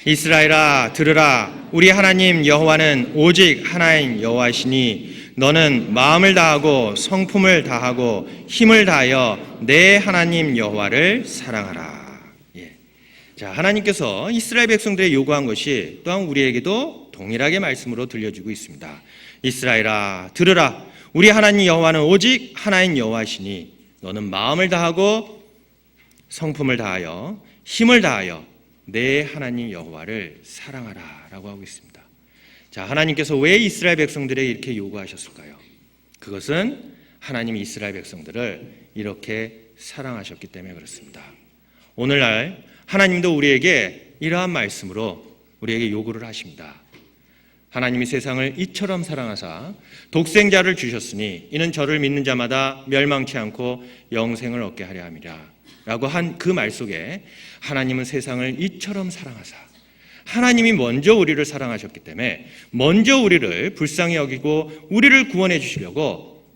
이스라엘아 들으라. 우리 하나님 여호와는 오직 하나인 여호와시니 너는 마음을 다하고 성품을 다하고 힘을 다하여 내 하나님 여호와를 사랑하라. 자, 하나님께서 이스라엘 백성들의 요구한 것이 또한 우리에게도 동일하게 말씀으로 들려주고 있습니다. 이스라엘아 들으라. 우리 하나님 여호와는 오직 하나인 여호와시니 너는 마음을 다하고 성품을 다하여 힘을 다하여 내 하나님 여호와를 사랑하라 라고 하고 있습니다. 자, 하나님께서 왜 이스라엘 백성들에게 이렇게 요구하셨을까요? 그것은 하나님이 이스라엘 백성들을 이렇게 사랑하셨기 때문에 그렇습니다. 오늘날 하나님도 우리에게 이러한 말씀으로 우리에게 요구를 하십니다. 하나님이 세상을 이처럼 사랑하사 독생자를 주셨으니 이는 저를 믿는 자마다 멸망치 않고 영생을 얻게 하려 함이라 라고 한 그 말 속에 하나님은 세상을 이처럼 사랑하사 하나님이 먼저 우리를 사랑하셨기 때문에 먼저 우리를 불쌍히 여기고 우리를 구원해 주시려고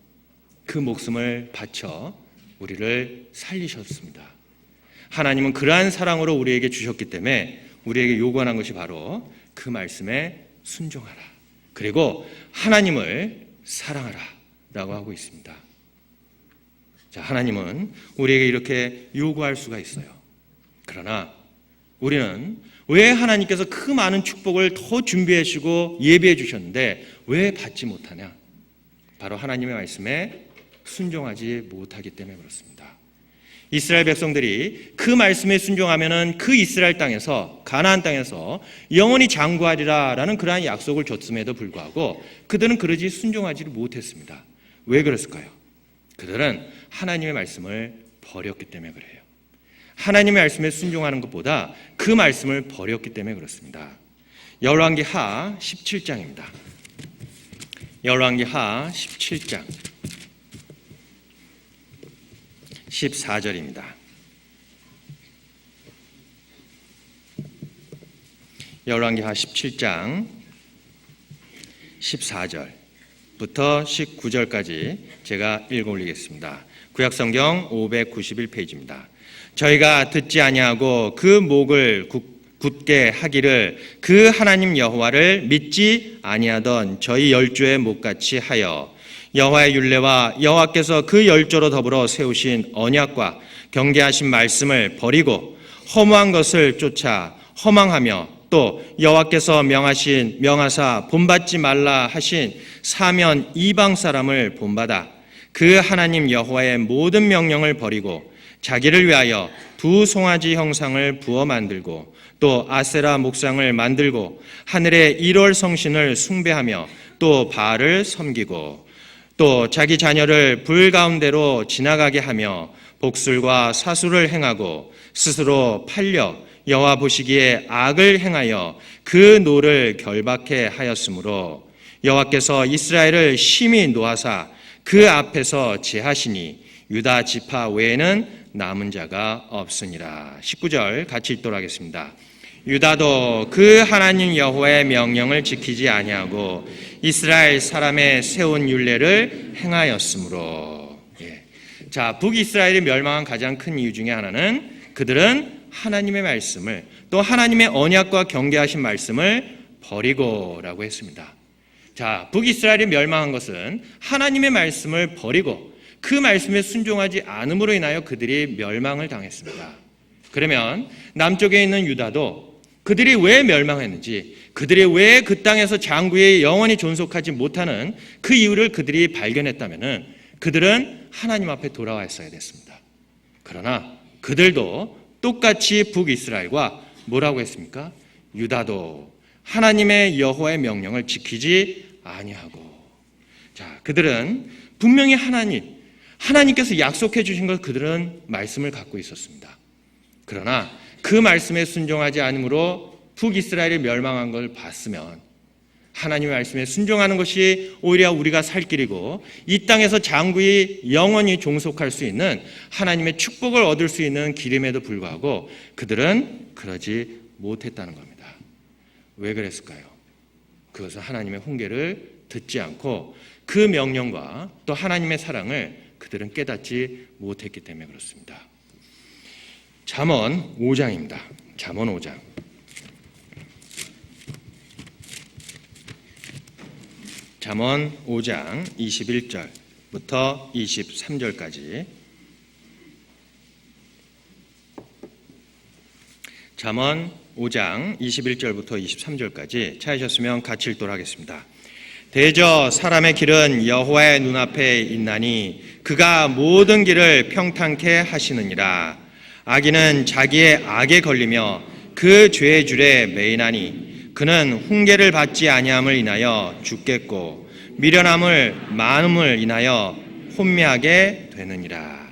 그 목숨을 바쳐 우리를 살리셨습니다. 하나님은 그러한 사랑으로 우리에게 주셨기 때문에 우리에게 요구하는 것이 바로 그 말씀에 순종하라. 그리고 하나님을 사랑하라 라고 하고 있습니다. 자, 하나님은 우리에게 이렇게 요구할 수가 있어요. 그러나 우리는 왜 하나님께서 그 많은 축복을 더 준비해 주시고 예비해 주셨는데 왜 받지 못하냐? 바로 하나님의 말씀에 순종하지 못하기 때문에 그렇습니다. 이스라엘 백성들이 그 말씀에 순종하면은 그 이스라엘 땅에서 가나안 땅에서 영원히 장구하리라라는 그러한 약속을 줬음에도 불구하고 그들은 그러지 순종하지를 못했습니다. 왜 그랬을까요? 그들은 하나님의 말씀을 버렸기 때문에 그래요. 하나님의 말씀에 순종하는 것보다 그 말씀을 버렸기 때문에 그렇습니다. 열왕기 하 17장입니다. 열왕기 하 17장 14절입니다. 열왕기하 17장 14절부터 19절까지 제가 읽어 올리겠습니다. 구약성경 591페이지입니다. 저희가 듣지 아니하고 그 목을 굳게 하기를 그 하나님 여호와를 믿지 아니하던 저희 열조의 목같이 하여 여호와의 율례와 여호와께서 그 열조로 더불어 세우신 언약과 경계하신 말씀을 버리고 허무한 것을 쫓아 허망하며 또 여호와께서 명하사 본받지 말라 하신 사면 이방 사람을 본받아 그 하나님 여호와의 모든 명령을 버리고 자기를 위하여 두 송아지 형상을 부어 만들고 또 아세라 목상을 만들고 하늘의 1월 성신을 숭배하며 또 바알을 섬기고 또 자기 자녀를 불 가운데로 지나가게 하며 복술과 사수를 행하고 스스로 팔려 여호와 보시기에 악을 행하여 그 노를 결박해 하였으므로 여호와께서 이스라엘을 심히 노하사 그 앞에서 제하시니 유다 지파 외에는 남은 자가 없으니라. 19절 같이 읽도록 하겠습니다. 유다도 그 하나님 여호와의 명령을 지키지 아니하고 이스라엘 사람의 세운 율례를 행하였으므로. 자, 북이스라엘이 멸망한 가장 큰 이유 중에 하나는 그들은 하나님의 말씀을 또 하나님의 언약과 경계하신 말씀을 버리고라고 했습니다. 자, 북이스라엘이 멸망한 것은 하나님의 말씀을 버리고 그 말씀에 순종하지 않음으로 인하여 그들이 멸망을 당했습니다. 그러면 남쪽에 있는 유다도 그들이 왜 멸망했는지, 그들이 왜 그 땅에서 장구에 영원히 존속하지 못하는 그 이유를 그들이 발견했다면 그들은 하나님 앞에 돌아왔어야 됐습니다. 그러나 그들도 똑같이 북이스라엘과 뭐라고 했습니까? 유다도 하나님의 여호와의 명령을 지키지 아니하고. 자, 그들은 분명히 하나님께서 약속해 주신 것 그들은 말씀을 갖고 있었습니다. 그러나 그 말씀에 순종하지 않으므로 북이스라엘이 멸망한 걸 봤으면 하나님의 말씀에 순종하는 것이 오히려 우리가 살 길이고 이 땅에서 장구히 영원히 종속할 수 있는 하나님의 축복을 얻을 수 있는 길임에도 불구하고 그들은 그러지 못했다는 겁니다. 왜 그랬을까요? 그것은 하나님의 훈계를 듣지 않고 그 명령과 또 하나님의 사랑을 그들은 깨닫지 못했기 때문에 그렇습니다. 잠언 5장입니다. 잠언 5장. 잠언 5장 21절부터 23절까지. 잠언 5장 21절부터 23절까지 찾으셨으면 같이 읽도록 하겠습니다. 대저 사람의 길은 여호와의 눈앞에 있나니 그가 모든 길을 평탄케 하시느니라. 악인은 자기의 악에 걸리며 그 죄의 줄에 매이나니 그는 훈계를 받지 아니함을 인하여 죽겠고 미련함을 많음을 인하여 혼미하게 되느니라.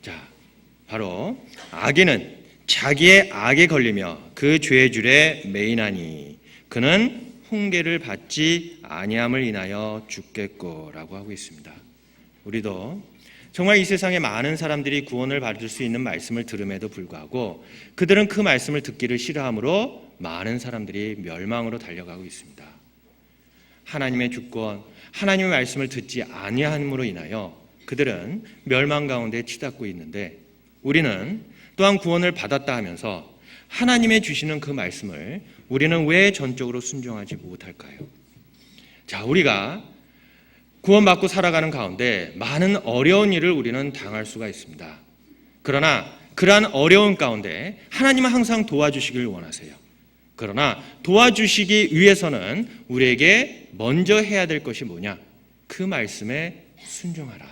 자, 바로 악인은 자기의 악에 걸리며 그 죄의 줄에 매이나니 그는 훈계를 받지 아니함을 인하여 죽겠고라고 하고 있습니다. 우리도 정말 이 세상에 많은 사람들이 구원을 받을 수 있는 말씀을 들음에도 불구하고 그들은 그 말씀을 듣기를 싫어하므로 많은 사람들이 멸망으로 달려가고 있습니다. 하나님의 주권, 하나님의 말씀을 듣지 아니함으로 인하여 그들은 멸망 가운데 치닫고 있는데 우리는 또한 구원을 받았다 하면서 하나님의 주시는 그 말씀을 우리는 왜 전적으로 순종하지 못할까요? 자, 우리가 구원받고 살아가는 가운데 많은 어려운 일을 우리는 당할 수가 있습니다. 그러나 그러한 어려운 가운데 하나님은 항상 도와주시길 원하세요. 그러나 도와주시기 위해서는 우리에게 먼저 해야 될 것이 뭐냐? 그 말씀에 순종하라.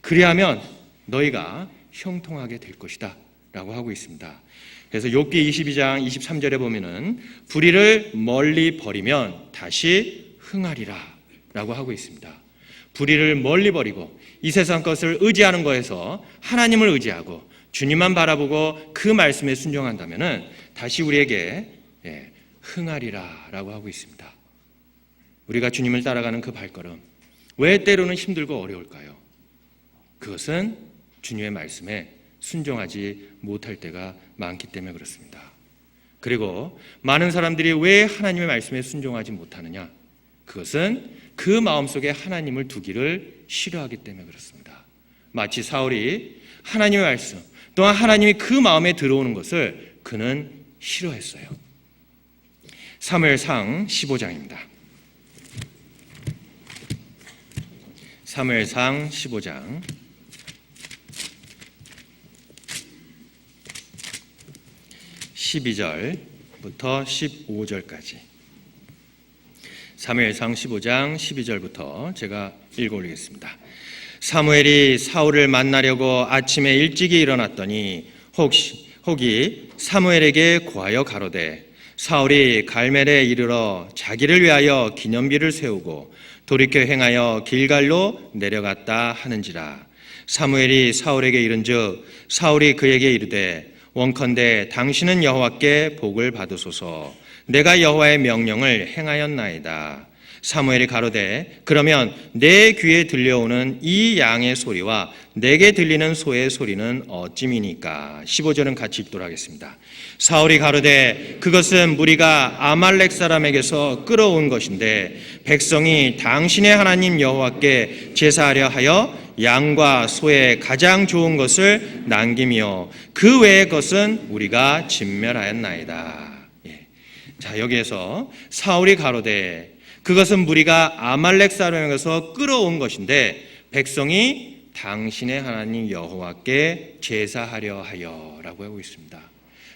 그리하면 너희가 형통하게 될 것이다 라고 하고 있습니다. 그래서 욥기 22장 23절에 보면은 불의를 멀리 버리면 다시 흥하리라 라고 하고 있습니다. 불의를 멀리 버리고 이 세상 것을 의지하는 거에서 하나님을 의지하고 주님만 바라보고 그 말씀에 순종한다면은 다시 우리에게 흥하리라 라고 하고 있습니다. 우리가 주님을 따라가는 그 발걸음, 왜 때로는 힘들고 어려울까요? 그것은 주님의 말씀에 순종하지 못할 때가 많기 때문에 그렇습니다. 그리고 많은 사람들이 왜 하나님의 말씀에 순종하지 못하느냐? 그것은 그 마음속에 하나님을 두기를 싫어하기 때문에 그렇습니다. 마치 사울이 하나님의 말씀 또한 하나님이 그 마음에 들어오는 것을 그는 싫어했어요. 사무엘상 15장입니다. 사무엘상 15장 12절 12절부터 15절까지. 사무엘상 15장 12절부터 제가 읽어 올리겠습니다. 사무엘이 사울을 만나려고 아침에 일찍이 일어났더니 혹이 사무엘에게 고하여 가로되 사울이 갈멜에 이르러 자기를 위하여 기념비를 세우고 돌이켜 행하여 길갈로 내려갔다 하는지라. 사무엘이 사울에게 이른즉 사울이 그에게 이르되 원컨대 당신은 여호와께 복을 받으소서. 내가 여호와의 명령을 행하였나이다. 사무엘이 가로되 그러면 내 귀에 들려오는 이 양의 소리와 내게 들리는 소의 소리는 어찌미니까. 15절은 같이 읽도록 하겠습니다. 사울이 가로되 그것은 무리가 아말렉 사람에게서 끌어온 것인데 백성이 당신의 하나님 여호와께 제사하려 하여 양과 소의 가장 좋은 것을 남기며 그 외의 것은 우리가 진멸하였나이다. 자, 여기에서 사울이 가로되 그것은 무리가 아말렉 사람에게서 끌어온 것인데 백성이 당신의 하나님 여호와께 제사하려 하여라고 하고 있습니다.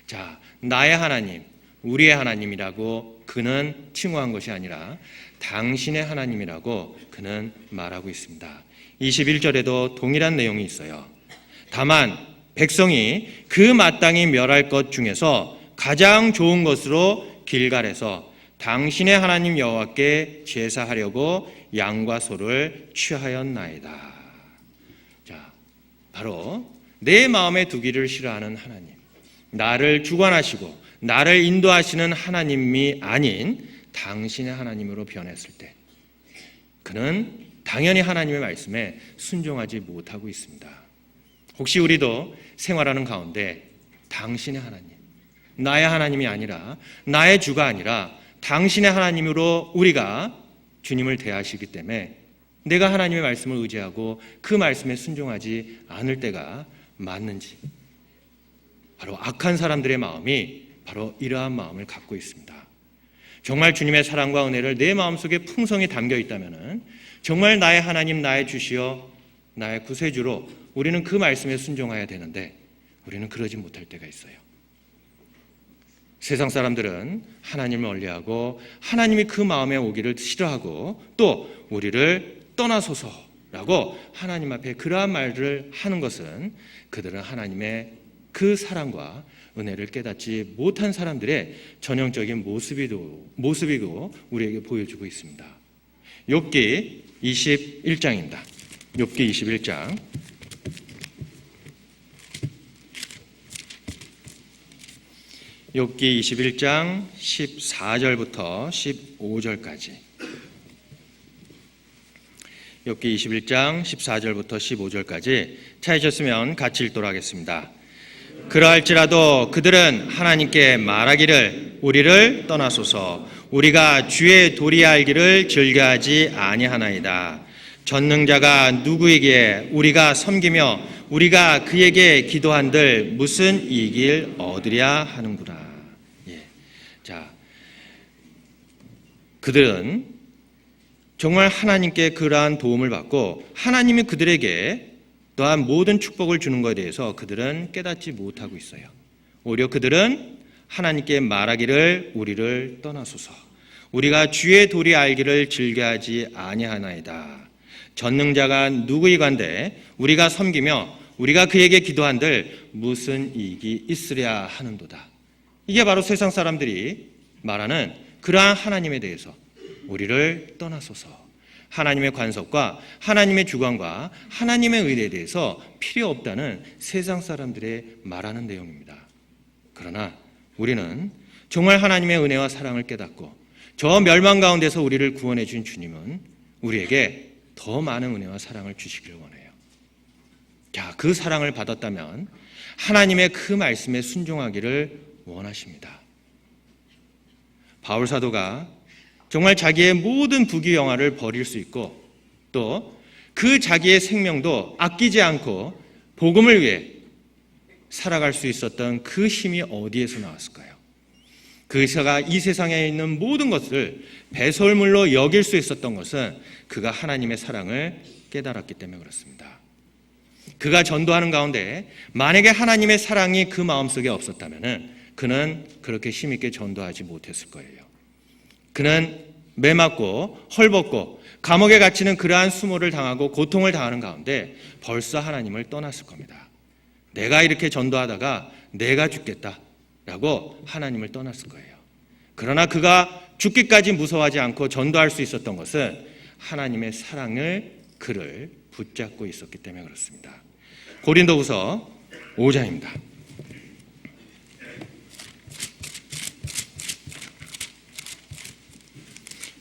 자, 나의 하나님, 우리의 하나님이라고 그는 칭호한 것이 아니라 당신의 하나님이라고 그는 말하고 있습니다. 21절에도 동일한 내용이 있어요. 다만 백성이 그 마땅히 멸할 것 중에서 가장 좋은 것으로 길갈에서 당신의 하나님 여호와께 제사하려고 양과 소를 취하였나이다. 자, 바로 내 마음에 두기를 싫어하는 하나님, 나를 주관하시고 나를 인도하시는 하나님이 아닌 당신의 하나님으로 변했을 때 그는 당연히 하나님의 말씀에 순종하지 못하고 있습니다. 혹시 우리도 생활하는 가운데 당신의 하나님, 나의 하나님이 아니라 나의 주가 아니라 당신의 하나님으로 우리가 주님을 대하시기 때문에 내가 하나님의 말씀을 의지하고 그 말씀에 순종하지 않을 때가 맞는지, 바로 악한 사람들의 마음이 바로 이러한 마음을 갖고 있습니다. 정말 주님의 사랑과 은혜를 내 마음속에 풍성히 담겨 있다면 정말 나의 하나님, 나의 주시여 나의 구세주로 우리는 그 말씀에 순종해야 되는데 우리는 그러지 못할 때가 있어요. 세상 사람들은 하나님을 멀리하고 하나님이 그 마음에 오기를 싫어하고 또 우리를 떠나소서라고 하나님 앞에 그러한 말을 하는 것은 그들은 하나님의 그 사랑과 은혜를 깨닫지 못한 사람들의 전형적인 모습이고 우리에게 보여주고 있습니다. 욥기 21장입니다. 욥기 21장. 욥기 21장 14절부터 15절까지. 욥기 21장 14절부터 15절까지 찾으셨으면 같이 읽도록 하겠습니다. 그러할지라도 그들은 하나님께 말하기를 우리를 떠나소서. 우리가 주의 도리 알기를 즐겨하지 아니하나이다. 전능자가 누구에게 우리가 섬기며 우리가 그에게 기도한들 무슨 이익을 얻으랴 하는구나. 자, 그들은 정말 하나님께 그러한 도움을 받고 하나님이 그들에게 또한 모든 축복을 주는 것에 대해서 그들은 깨닫지 못하고 있어요. 오히려 그들은 하나님께 말하기를 우리를 떠나소서. 우리가 주의 도리 알기를 즐겨하지 아니하나이다. 전능자가 누구이간데 우리가 섬기며 우리가 그에게 기도한들 무슨 이익이 있으랴 하는도다. 이게 바로 세상 사람들이 말하는 그러한 하나님에 대해서 우리를 떠나소서. 하나님의 관섭과 하나님의 주관과 하나님의 의에 대해서 필요 없다는 세상 사람들의 말하는 내용입니다. 그러나 우리는 정말 하나님의 은혜와 사랑을 깨닫고 저 멸망 가운데서 우리를 구원해 준 주님은 우리에게 더 많은 은혜와 사랑을 주시기를 원해요. 자, 그 사랑을 받았다면 하나님의 그 말씀에 순종하기를 원하십니다. 바울 사도가 정말 자기의 모든 부귀영화를 버릴 수 있고 또 그 자기의 생명도 아끼지 않고 복음을 위해 살아갈 수 있었던 그 힘이 어디에서 나왔을까요? 그가 이 세상에 있는 모든 것을 배설물로 여길 수 있었던 것은 그가 하나님의 사랑을 깨달았기 때문에 그렇습니다. 그가 전도하는 가운데 만약에 하나님의 사랑이 그 마음속에 없었다면 그는 그렇게 힘있게 전도하지 못했을 거예요. 그는 매맞고 헐벗고 감옥에 갇히는 그러한 수모를 당하고 고통을 당하는 가운데 벌써 하나님을 떠났을 겁니다. 내가 이렇게 전도하다가 내가 죽겠다라고 하나님을 떠났을 거예요. 그러나 그가 죽기까지 무서워하지 않고 전도할 수 있었던 것은 하나님의 사랑을 그를 붙잡고 있었기 때문에 그렇습니다. 고린도후서 5장입니다.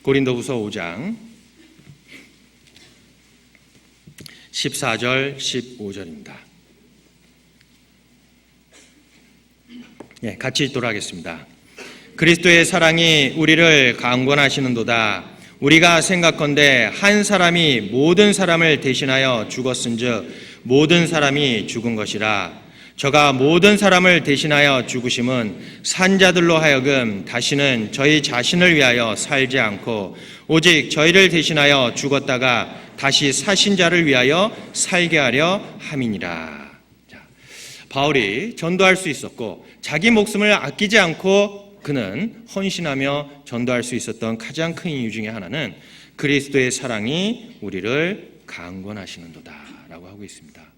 고린도후서 5장 14절 15절입니다. 같이 읽도록 하겠습니다. 그리스도의 사랑이 우리를 강권하시는도다. 우리가 생각건대 한 사람이 모든 사람을 대신하여 죽었은즉 모든 사람이 죽은 것이라. 저가 모든 사람을 대신하여 죽으심은 산자들로 하여금 다시는 저희 자신을 위하여 살지 않고 오직 저희를 대신하여 죽었다가 다시 사신 자를 위하여 살게 하려 함이니라. 바울이 전도할 수 있었고 자기 목숨을 아끼지 않고 그는 헌신하며 전도할 수 있었던 가장 큰 이유 중에 하나는 그리스도의 사랑이 우리를 강권하시는도다라고 하고 있습니다.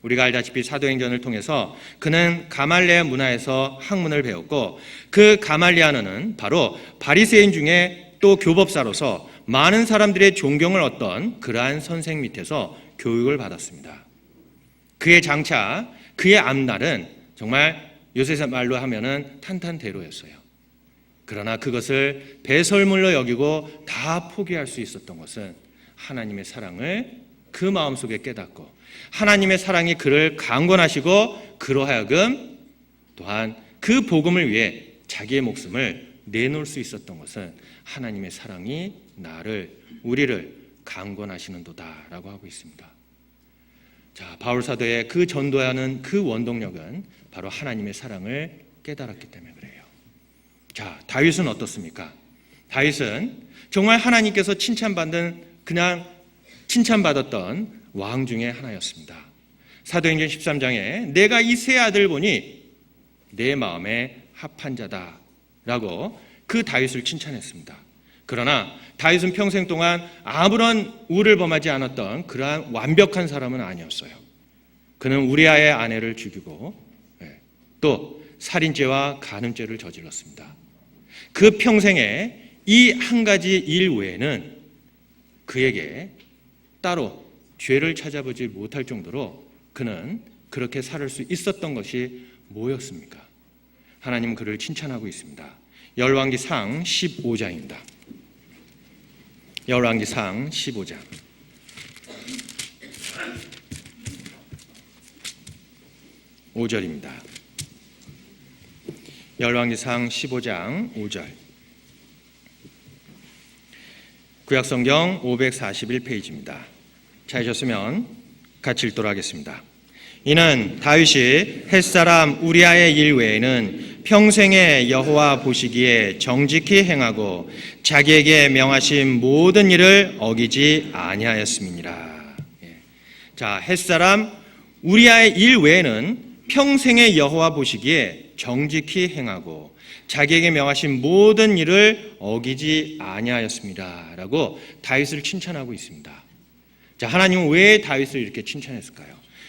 우리가 알다시피 사도행전을 통해서 그는 가말리아 문화에서 학문을 배웠고 그 가말리아는 바로 바리새인 중에 또 교법사로서 많은 사람들의 존경을 얻던 그러한 선생 밑에서 교육을 받았습니다. 그의 장차 그의 앞날은 정말 요새 말로 하면은 탄탄대로였어요. 그러나 그것을 배설물로 여기고 다 포기할 수 있었던 것은 하나님의 사랑을 그 마음속에 깨닫고 하나님의 사랑이 그를 강권하시고 그로 하여금 또한 그 복음을 위해 자기의 목숨을 내놓을 수 있었던 것은 하나님의 사랑이 우리를 강권하시는도다라고 하고 있습니다. 자, 바울 사도의 그 전도하는 그 원동력은 바로 하나님의 사랑을 깨달았기 때문에 그래요. 자, 다윗은 어떻습니까? 다윗은 정말 하나님께서 그냥 칭찬받았던 왕 중에 하나였습니다. 사도행전 13장에 내가 이 세 아들 보니 내 마음에 합한 자다라고 그 다윗을 칭찬했습니다. 그러나 다윗은 평생 동안 아무런 우를 범하지 않았던 그러한 완벽한 사람은 아니었어요. 그는 우리아의 아내를 죽이고 또 살인죄와 간음죄를 저질렀습니다. 그 평생에 이 한 가지 일 외에는 그에게 따로 죄를 찾아보지 못할 정도로 그는 그렇게 살 수 있었던 것이 뭐였습니까? 하나님은 그를 칭찬하고 있습니다. 열왕기상 15장입니다. 열왕기상 15장 5절입니다. 열왕기상 15장 5절 구약성경 541페이지입니다. 찾으셨으면 같이 읽도록 하겠습니다. 이는 다윗이 햇사람 우리아의 일 외에는 평생에 여호와 보시기에 정직히 행하고 자기에게 명하신 모든 일을 어기지 아니하였음이니라. 자, 햇사람 우리아의 일 외에는 평생에 여호와 보시기에 정직히 행하고 자기에게 명하신 모든 일을 어기지 아니하였습니다 라고 다윗을 칭찬하고 있습니다. 자, 하나님은 왜 다윗을 이렇게 칭찬했을까요?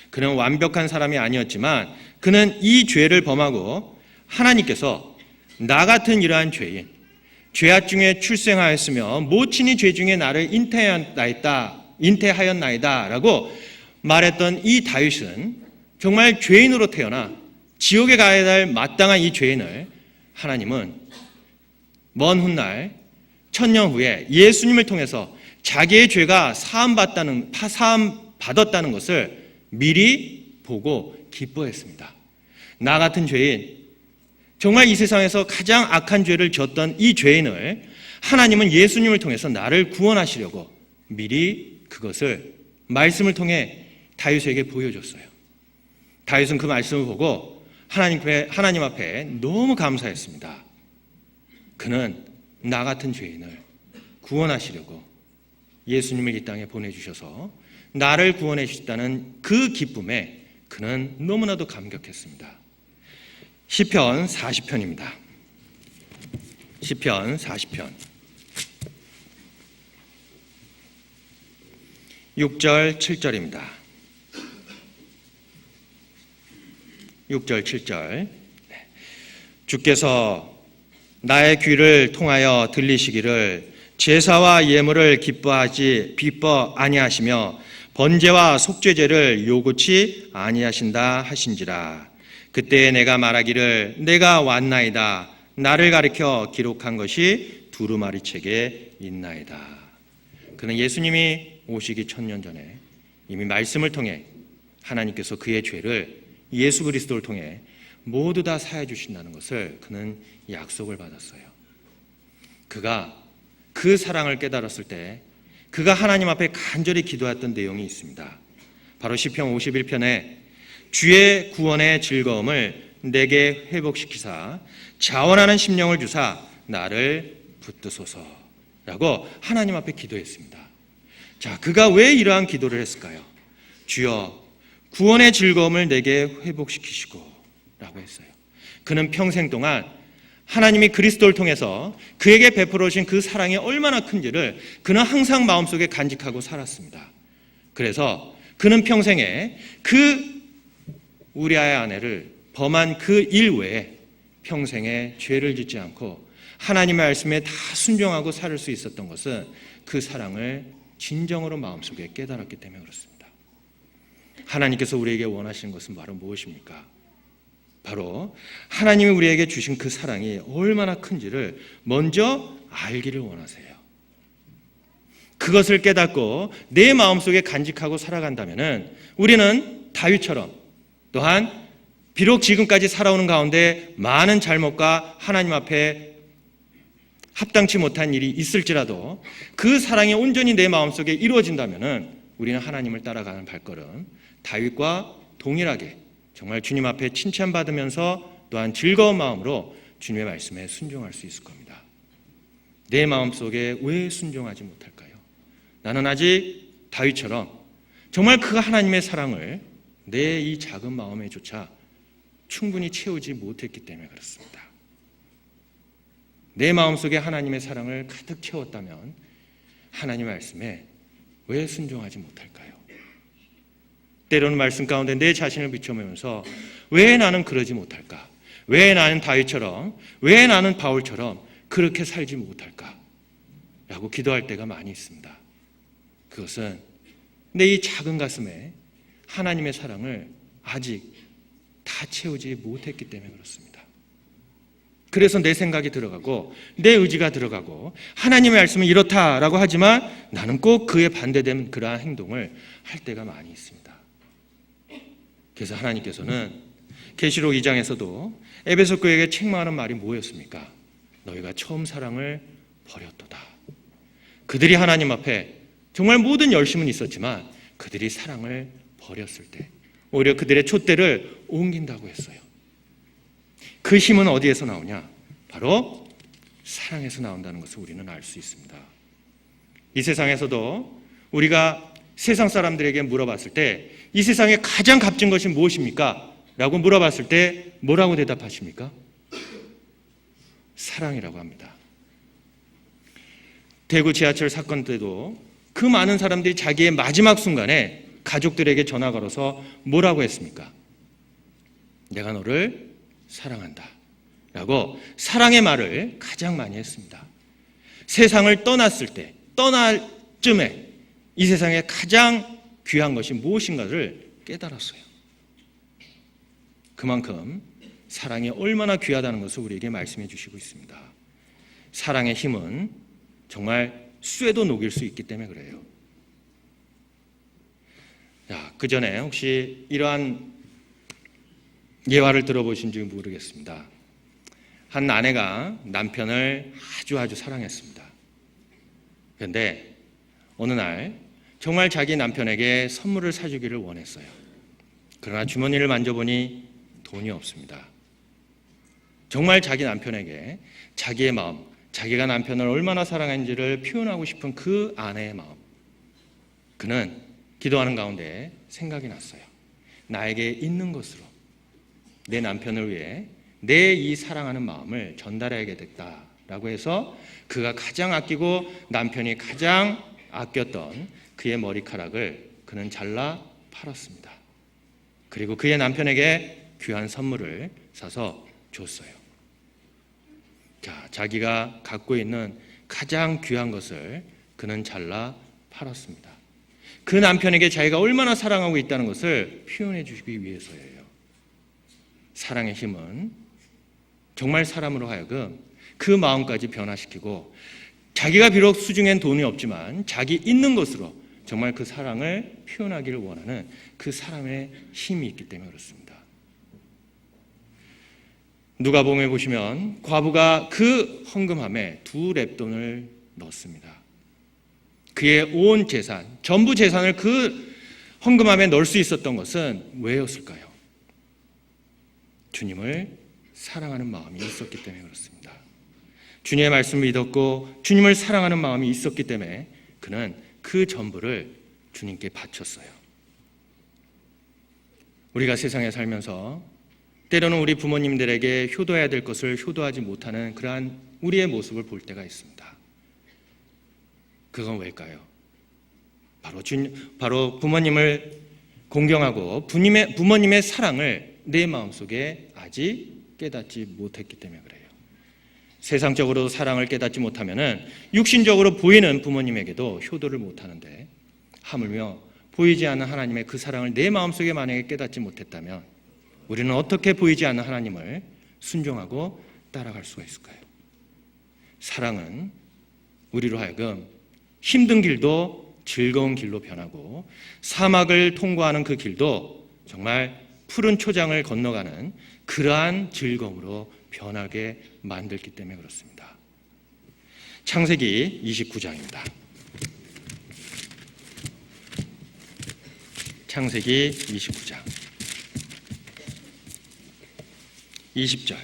그는 완벽한 사람이 아니었지만 그는 이 죄를 범하고 하나님께서 나 같은 이러한 죄인, 죄악 중에 출생하였으며 모친이 죄 중에 나를 잉태하였나이다 라고 말했던 이 다윗은 정말 죄인으로 태어나 지옥에 가야 할 마땅한 이 죄인을 하나님은 먼 훗날 천년 후에 예수님을 통해서 자기의 죄가 사함받았다는 것을 미리 보고 기뻐했습니다. 나 같은 죄인, 정말 이 세상에서 가장 악한 죄를 졌던 이 죄인을 하나님은 예수님을 통해서 나를 구원하시려고 미리 그것을 말씀을 통해 다윗에게 보여줬어요. 다윗은 그 말씀을 보고 하나님 앞에 너무 감사했습니다. 그는 나 같은 죄인을 구원하시려고 예수님을 이 땅에 보내주셔서 나를 구원해 주셨다는 그 기쁨에 그는 너무나도 감격했습니다. 시편 40편입니다. 시편 40편 6절 7절입니다. 6절 7절 주께서 나의 귀를 통하여 들리시기를 제사와 예물을 기뻐 아니하시며 번제와 속죄제를 요구치 아니하신다 하신지라. 그때 내가 말하기를 내가 왔나이다. 나를 가리켜 기록한 것이 두루마리책에 있나이다. 그는 예수님이 오시기 1000년 전에 이미 말씀을 통해 하나님께서 그의 죄를 예수 그리스도를 통해 모두 다 사해 주신다는 것을 그는 약속을 받았어요. 그가 그 사랑을 깨달았을 때 그가 하나님 앞에 간절히 기도했던 내용이 있습니다. 바로 시편 51편에 주의 구원의 즐거움을 내게 회복시키사 자원하는 심령을 주사 나를 붙드소서라고 하나님 앞에 기도했습니다. 자, 그가 왜 이러한 기도를 했을까요? 주여 구원의 즐거움을 내게 회복시키시고 라고 했어요. 그는 평생 동안 하나님이 그리스도를 통해서 그에게 베풀어 주신 그 사랑이 얼마나 큰지를 그는 항상 마음속에 간직하고 살았습니다. 그래서 그는 평생에 그 우리아의 아내를 범한 그 일 외에 평생에 죄를 짓지 않고 하나님의 말씀에 다 순종하고 살 수 있었던 것은 그 사랑을 진정으로 마음속에 깨달았기 때문에 그렇습니다. 하나님께서 우리에게 원하시는 것은 바로 무엇입니까? 바로 하나님이 우리에게 주신 그 사랑이 얼마나 큰지를 먼저 알기를 원하세요. 그것을 깨닫고 내 마음속에 간직하고 살아간다면 우리는 다윗처럼 또한 비록 지금까지 살아오는 가운데 많은 잘못과 하나님 앞에 합당치 못한 일이 있을지라도 그 사랑이 온전히 내 마음속에 이루어진다면 우리는 하나님을 따라가는 발걸음 다윗과 동일하게 정말 주님 앞에 칭찬받으면서 또한 즐거운 마음으로 주님의 말씀에 순종할 수 있을 겁니다. 내 마음속에 왜 순종하지 못할까요? 나는 아직 다윗처럼 정말 그 하나님의 사랑을 내 이 작은 마음에조차 충분히 채우지 못했기 때문에 그렇습니다. 내 마음속에 하나님의 사랑을 가득 채웠다면 하나님의 말씀에 왜 순종하지 못할까요? 때로는 말씀 가운데 내 자신을 비춰보면서 왜 나는 그러지 못할까? 왜 나는 다윗처럼, 왜 나는 바울처럼 그렇게 살지 못할까? 라고 기도할 때가 많이 있습니다. 그것은 내 이 작은 가슴에 하나님의 사랑을 아직 다 채우지 못했기 때문에 그렇습니다. 그래서 내 생각이 들어가고 내 의지가 들어가고 하나님의 말씀은 이렇다라고 하지만 나는 꼭 그에 반대되는 그러한 행동을 할 때가 많이 있습니다. 그래서 하나님께서는 계시록 2장에서도 에베소 교회에게 책망하는 말이 뭐였습니까? 너희가 처음 사랑을 버렸도다. 그들이 하나님 앞에 정말 모든 열심은 있었지만 그들이 사랑을 버렸을 때 오히려 그들의 촛대를 옮긴다고 했어요. 그 힘은 어디에서 나오냐? 바로 사랑에서 나온다는 것을 우리는 알 수 있습니다. 이 세상에서도 우리가 세상 사람들에게 물어봤을 때 이 세상에 가장 값진 것이 무엇입니까? 라고 물어봤을 때 뭐라고 대답하십니까? 사랑이라고 합니다. 대구 지하철 사건 때도 그 많은 사람들이 자기의 마지막 순간에 가족들에게 전화 걸어서 뭐라고 했습니까? 내가 너를 사랑한다 라고 사랑의 말을 가장 많이 했습니다. 세상을 떠났을 때, 떠날 쯤에 이 세상에 가장 귀한 것이 무엇인가를 깨달았어요. 그만큼 사랑이 얼마나 귀하다는 것을 우리에게 말씀해 주시고 있습니다. 사랑의 힘은 정말 쇠도 녹일 수 있기 때문에 그래요. 그 전에 혹시 이러한 예화를 들어보신지 모르겠습니다. 한 아내가 남편을 아주 사랑했습니다. 그런데 어느 날 정말 자기 남편에게 선물을 사주기를 원했어요. 그러나 주머니를 만져보니 돈이 없습니다. 정말 자기 남편에게 자기의 마음, 자기가 남편을 얼마나 사랑하는지를 표현하고 싶은 그 아내의 마음. 그는 기도하는 가운데 생각이 났어요. 나에게 있는 것으로 내 남편을 위해 내 이 사랑하는 마음을 전달하게 됐다라고 해서 그가 가장 아끼고 남편이 가장 아꼈던 그의 머리카락을 그는 잘라 팔았습니다. 그리고 그의 남편에게 귀한 선물을 사서 줬어요. 자, 자기가 갖고 있는 가장 귀한 것을 그는 잘라 팔았습니다. 그 남편에게 자기가 얼마나 사랑하고 있다는 것을 표현해 주시기 위해서예요. 사랑의 힘은 정말 사람으로 하여금 그 마음까지 변화시키고 자기가 비록 수중엔 돈이 없지만 자기 있는 것으로 정말 그 사랑을 표현하기를 원하는 그 사람의 힘이 있기 때문에 그렇습니다. 누가복음에 보시면 과부가 그 헌금함에 2렙돈을 넣었습니다. 그의 온 재산, 전부 재산을 그 헌금함에 넣을 수 있었던 것은 왜였을까요? 주님을 사랑하는 마음이 있었기 때문에 그렇습니다. 주님의 말씀을 믿었고 주님을 사랑하는 마음이 있었기 때문에 그는 그 전부를 주님께 바쳤어요. 우리가 세상에 살면서 때로는 우리 부모님들에게 효도해야 될 것을 효도하지 못하는 그러한 우리의 모습을 볼 때가 있습니다. 그건 왜일까요? 바로 부모님을 공경하고 부모님의 사랑을 내 마음속에 아직 깨닫지 못했기 때문에 그래요. 세상적으로 사랑을 깨닫지 못하면은 육신적으로 보이는 부모님에게도 효도를 못하는데 하물며 보이지 않는 하나님의 그 사랑을 내 마음속에 만약에 깨닫지 못했다면 우리는 어떻게 보이지 않는 하나님을 순종하고 따라갈 수가 있을까요? 사랑은 우리로 하여금 힘든 길도 즐거운 길로 변하고 사막을 통과하는 그 길도 정말 푸른 초장을 건너가는 그러한 즐거움으로 변하게 만들기 때문에 그렇습니다. 창세기 29장입니다. 창세기 29장 20절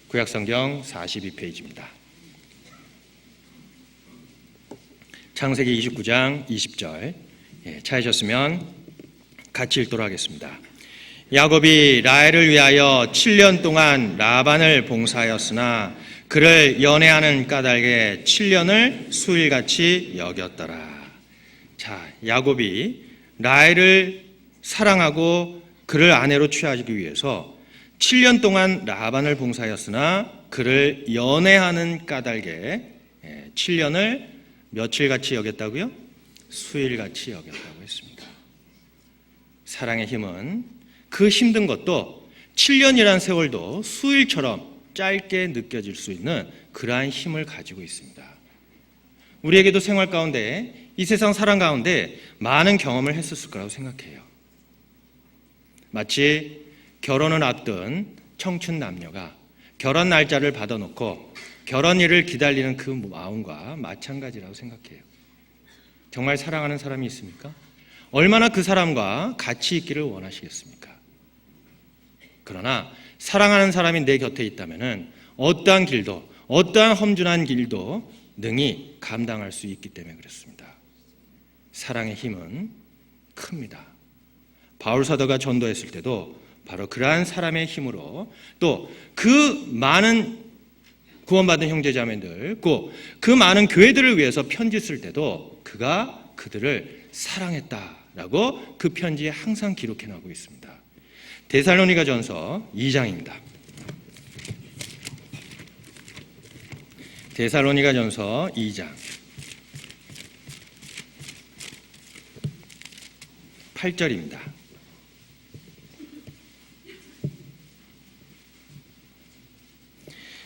구약성경 42페이지입니다. 창세기 29장 20절 찾으셨으면 같이 읽도록 하겠습니다. 야곱이 라헬을 위하여 7년 동안 라반을 봉사하였으나 그를 연애하는 까닭에 7년을 수일같이 여겼더라. 자, 야곱이 라헬을 사랑하고 그를 아내로 취하기 위해서 7년 동안 라반을 봉사하였으나 그를 연애하는 까닭에 7년을 며칠같이 여겼다고요? 수일같이 여겼다고 했습니다. 사랑의 힘은 그 힘든 것도 7년이란 세월도 수일처럼 짧게 느껴질 수 있는 그러한 힘을 가지고 있습니다. 우리에게도 생활 가운데 이 세상 사랑 가운데 많은 경험을 했었을 거라고 생각해요. 마치 결혼을 앞둔 청춘 남녀가 결혼 날짜를 받아놓고 결혼일을 기다리는 그 마음과 마찬가지라고 생각해요. 정말 사랑하는 사람이 있습니까? 얼마나 그 사람과 같이 있기를 원하시겠습니까? 그러나 사랑하는 사람이 내 곁에 있다면 어떠한 길도 어떠한 험준한 길도 능히 감당할 수 있기 때문에 그렇습니다. 사랑의 힘은 큽니다. 바울 사도가 전도했을 때도 바로 그러한 사람의 힘으로 또 그 많은 구원받은 형제자매들 그 많은 교회들을 위해서 편지 쓸 때도 그가 그들을 사랑했다라고 그 편지에 항상 기록해 나오고 있습니다. 데살로니가전서 2장입니다. 데살로니가전서 2장 8절입니다.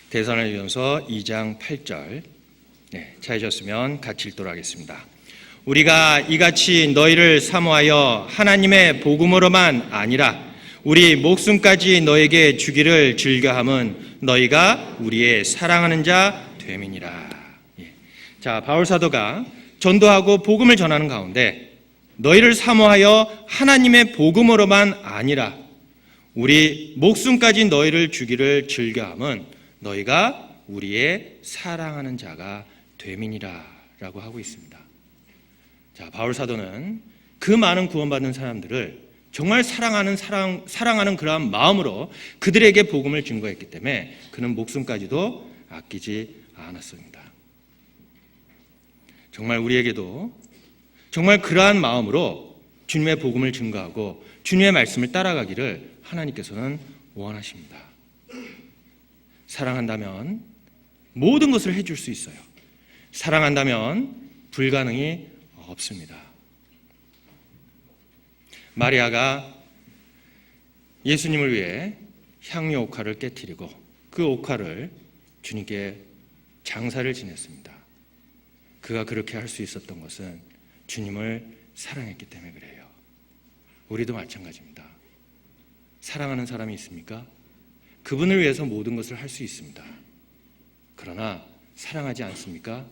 데살로니가전서 2장 8절 찾으셨으면 같이 읽도록 하겠습니다. 우리가 이같이 너희를 사모하여 하나님의 복음으로만 아니라 우리 목숨까지 너에게 주기를 즐겨함은 너희가 우리의 사랑하는 자 됨이니라. 자, 바울 사도가 전도하고 복음을 전하는 가운데 너희를 사모하여 하나님의 복음으로만 아니라 우리 목숨까지 너희를 주기를 즐겨함은 너희가 우리의 사랑하는 자가 됨이니라 라고 하고 있습니다. 자, 바울 사도는 그 많은 구원받는 사람들을 정말 사랑하는 그러한 마음으로 그들에게 복음을 증거했기 때문에 그는 목숨까지도 아끼지 않았습니다. 정말 우리에게도 정말 그러한 마음으로 주님의 복음을 증거하고 주님의 말씀을 따라가기를 하나님께서는 원하십니다. 사랑한다면 모든 것을 해줄 수 있어요. 사랑한다면 불가능이 없습니다. 마리아가 예수님을 위해 향유 옥화를 깨뜨리고 그 옥화를 주님께 장사를 지냈습니다. 그가 그렇게 할 수 있었던 것은 주님을 사랑했기 때문에 그래요. 우리도 마찬가지입니다. 사랑하는 사람이 있습니까? 그분을 위해서 모든 것을 할 수 있습니다. 그러나 사랑하지 않습니까?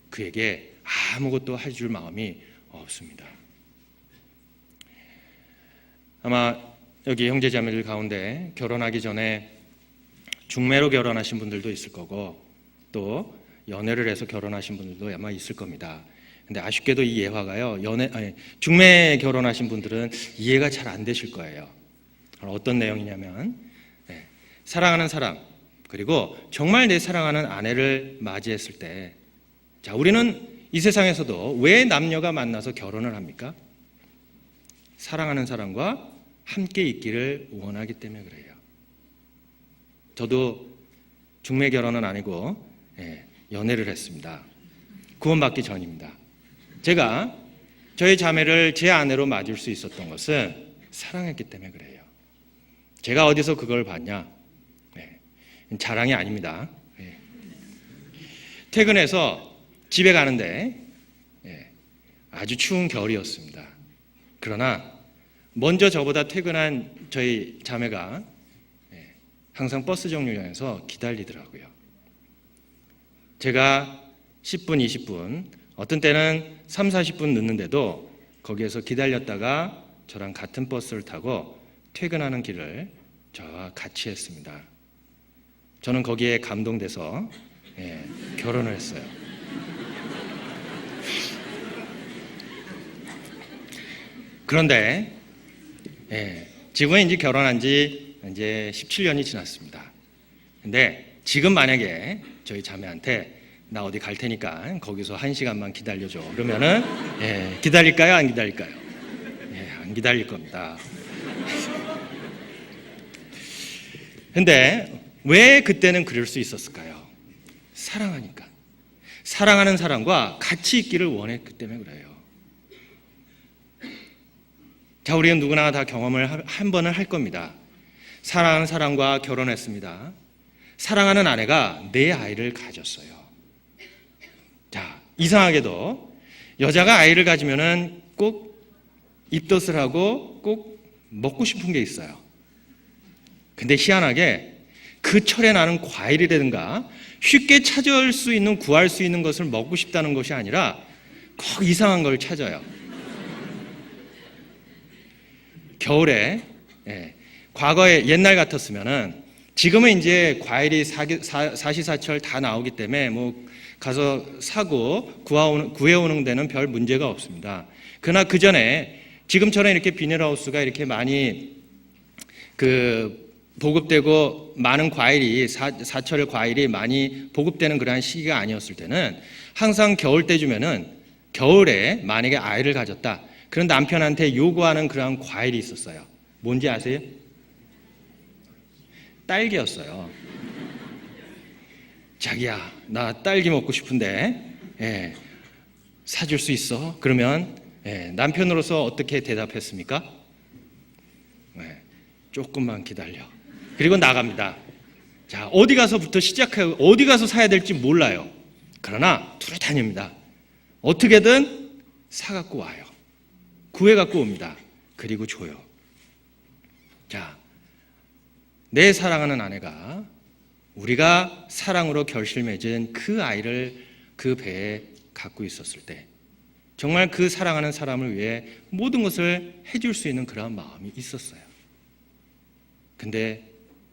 그에게 아무것도 해줄 마음이 없습니다. 아마 여기 형제자매들 가운데 결혼하기 전에 중매로 결혼하신 분들도 있을 거고 또 연애를 해서 결혼하신 분들도 아마 있을 겁니다. 근데 아쉽게도 이 예화가요, 중매 결혼하신 분들은 이해가 잘 안 되실 거예요. 어떤 내용이냐면, 사랑하는 사람, 그리고 정말 내 사랑하는 아내를 맞이했을 때, 자, 우리는 이 세상에서도 왜 남녀가 만나서 결혼을 합니까? 사랑하는 사람과 함께 있기를 원하기 때문에 그래요. 저도 중매 결혼은 아니고 연애를 했습니다. 구원받기 전입니다. 제가 저희 자매를 제 아내로 맞을 수 있었던 것은 사랑했기 때문에 그래요. 제가 어디서 그걸 봤냐? 자랑이 아닙니다. 퇴근해서 집에 가는데 아주 추운 겨울이었습니다. 그러나 먼저 저보다 퇴근한 저희 자매가 항상 버스 정류장에서 기다리더라고요. 제가 10분, 20분, 어떤 때는 3, 40분 늦는데도 거기에서 기다렸다가 저랑 같은 버스를 타고 퇴근하는 길을 저와 같이 했습니다. 저는 거기에 감동돼서 결혼을 했어요. 그런데 지금은 이제 결혼한 지 이제 17년이 지났습니다. 근데 지금 만약에 저희 자매한테 나 어디 갈 테니까 거기서 1시간만 기다려줘. 그러면은 기다릴까요? 안 기다릴까요? 안 기다릴 겁니다. 근데 왜 그때는 그럴 수 있었을까요? 사랑하니까. 사랑하는 사람과 같이 있기를 원했기 때문에 그래요. 자, 우리는 누구나 다 경험을 한 번은 할 겁니다. 사랑하는 사람과 결혼했습니다. 사랑하는 아내가 내 아이를 가졌어요. 자, 이상하게도 여자가 아이를 가지면은 꼭 입덧을 하고 꼭 먹고 싶은 게 있어요. 근데 희한하게 그 철에 나는 과일이라든가 쉽게 찾을 수 있는, 구할 수 있는 것을 먹고 싶다는 것이 아니라 꼭 이상한 걸 찾아요. 겨울에, 과거에 옛날 같았으면은 지금은 이제 과일이 사시사철 다 나오기 때문에 뭐 가서 사고 구해오는 데는 별 문제가 없습니다. 그러나 그 전에 지금처럼 이렇게 비닐하우스가 이렇게 많이 보급되고 많은 과일이 사철 과일이 많이 보급되는 그러한 시기가 아니었을 때는 항상 겨울 때쯤에는 겨울에 만약에 아이를 가졌다. 그런 남편한테 요구하는 그러한 과일이 있었어요. 뭔지 아세요? 딸기였어요. 자기야, 나 딸기 먹고 싶은데 사줄 수 있어? 그러면 남편으로서 어떻게 대답했습니까? 조금만 기다려. 그리고 나갑니다. 자, 어디 가서부터 시작해요. 어디 가서 사야 될지 몰라요. 그러나 두루 다닙니다. 어떻게든 사갖고 와요. 구해갖고 옵니다. 그리고 줘요. 자, 내 사랑하는 아내가 우리가 사랑으로 결실 맺은 그 아이를 그 배에 갖고 있었을 때 정말 그 사랑하는 사람을 위해 모든 것을 해줄 수 있는 그런 마음이 있었어요. 근데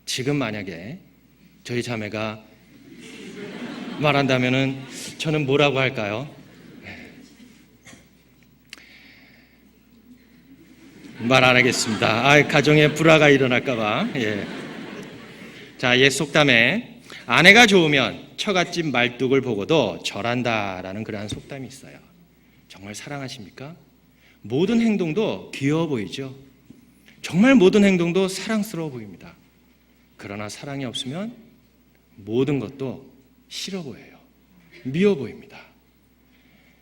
지금 만약에 저희 자매가 말한다면은 저는 뭐라고 할까요? 말 안 하겠습니다. 가정에 불화가 일어날까봐. 예. 자, 옛 속담에 아내가 좋으면 처갓집 말뚝을 보고도 절한다라는 그러한 속담이 있어요. 정말 사랑하십니까? 모든 행동도 귀여워 보이죠? 정말 모든 행동도 사랑스러워 보입니다. 그러나 사랑이 없으면 모든 것도 싫어 보여요. 미워 보입니다.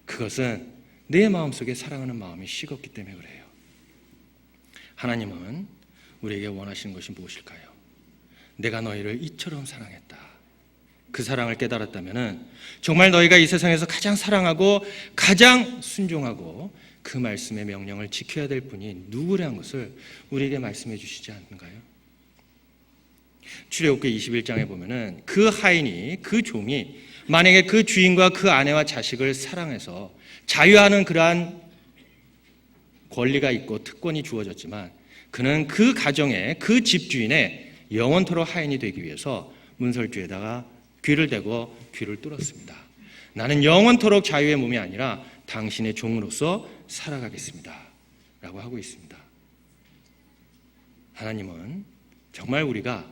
그것은 내 마음속에 사랑하는 마음이 식었기 때문에 그래요. 하나님은 우리에게 원하시는 것이 무엇일까요? 내가 너희를 이처럼 사랑했다. 그 사랑을 깨달았다면 정말 너희가 이 세상에서 가장 사랑하고 가장 순종하고 그 말씀의 명령을 지켜야 될 분이 누구라는 것을 우리에게 말씀해 주시지 않는가요? 출애굽기 21장에 보면은 그 하인이, 그 종이 만약에 그 주인과 그 아내와 자식을 사랑해서 자유하는 그러한 권리가 있고 특권이 주어졌지만 그는 그 가정의 그 집주인의 영원토록 하인이 되기 위해서 문설주에다가 귀를 대고 귀를 뚫었습니다. 나는 영원토록 자유의 몸이 아니라 당신의 종으로서 살아가겠습니다 라고 하고 있습니다. 하나님은 정말 우리가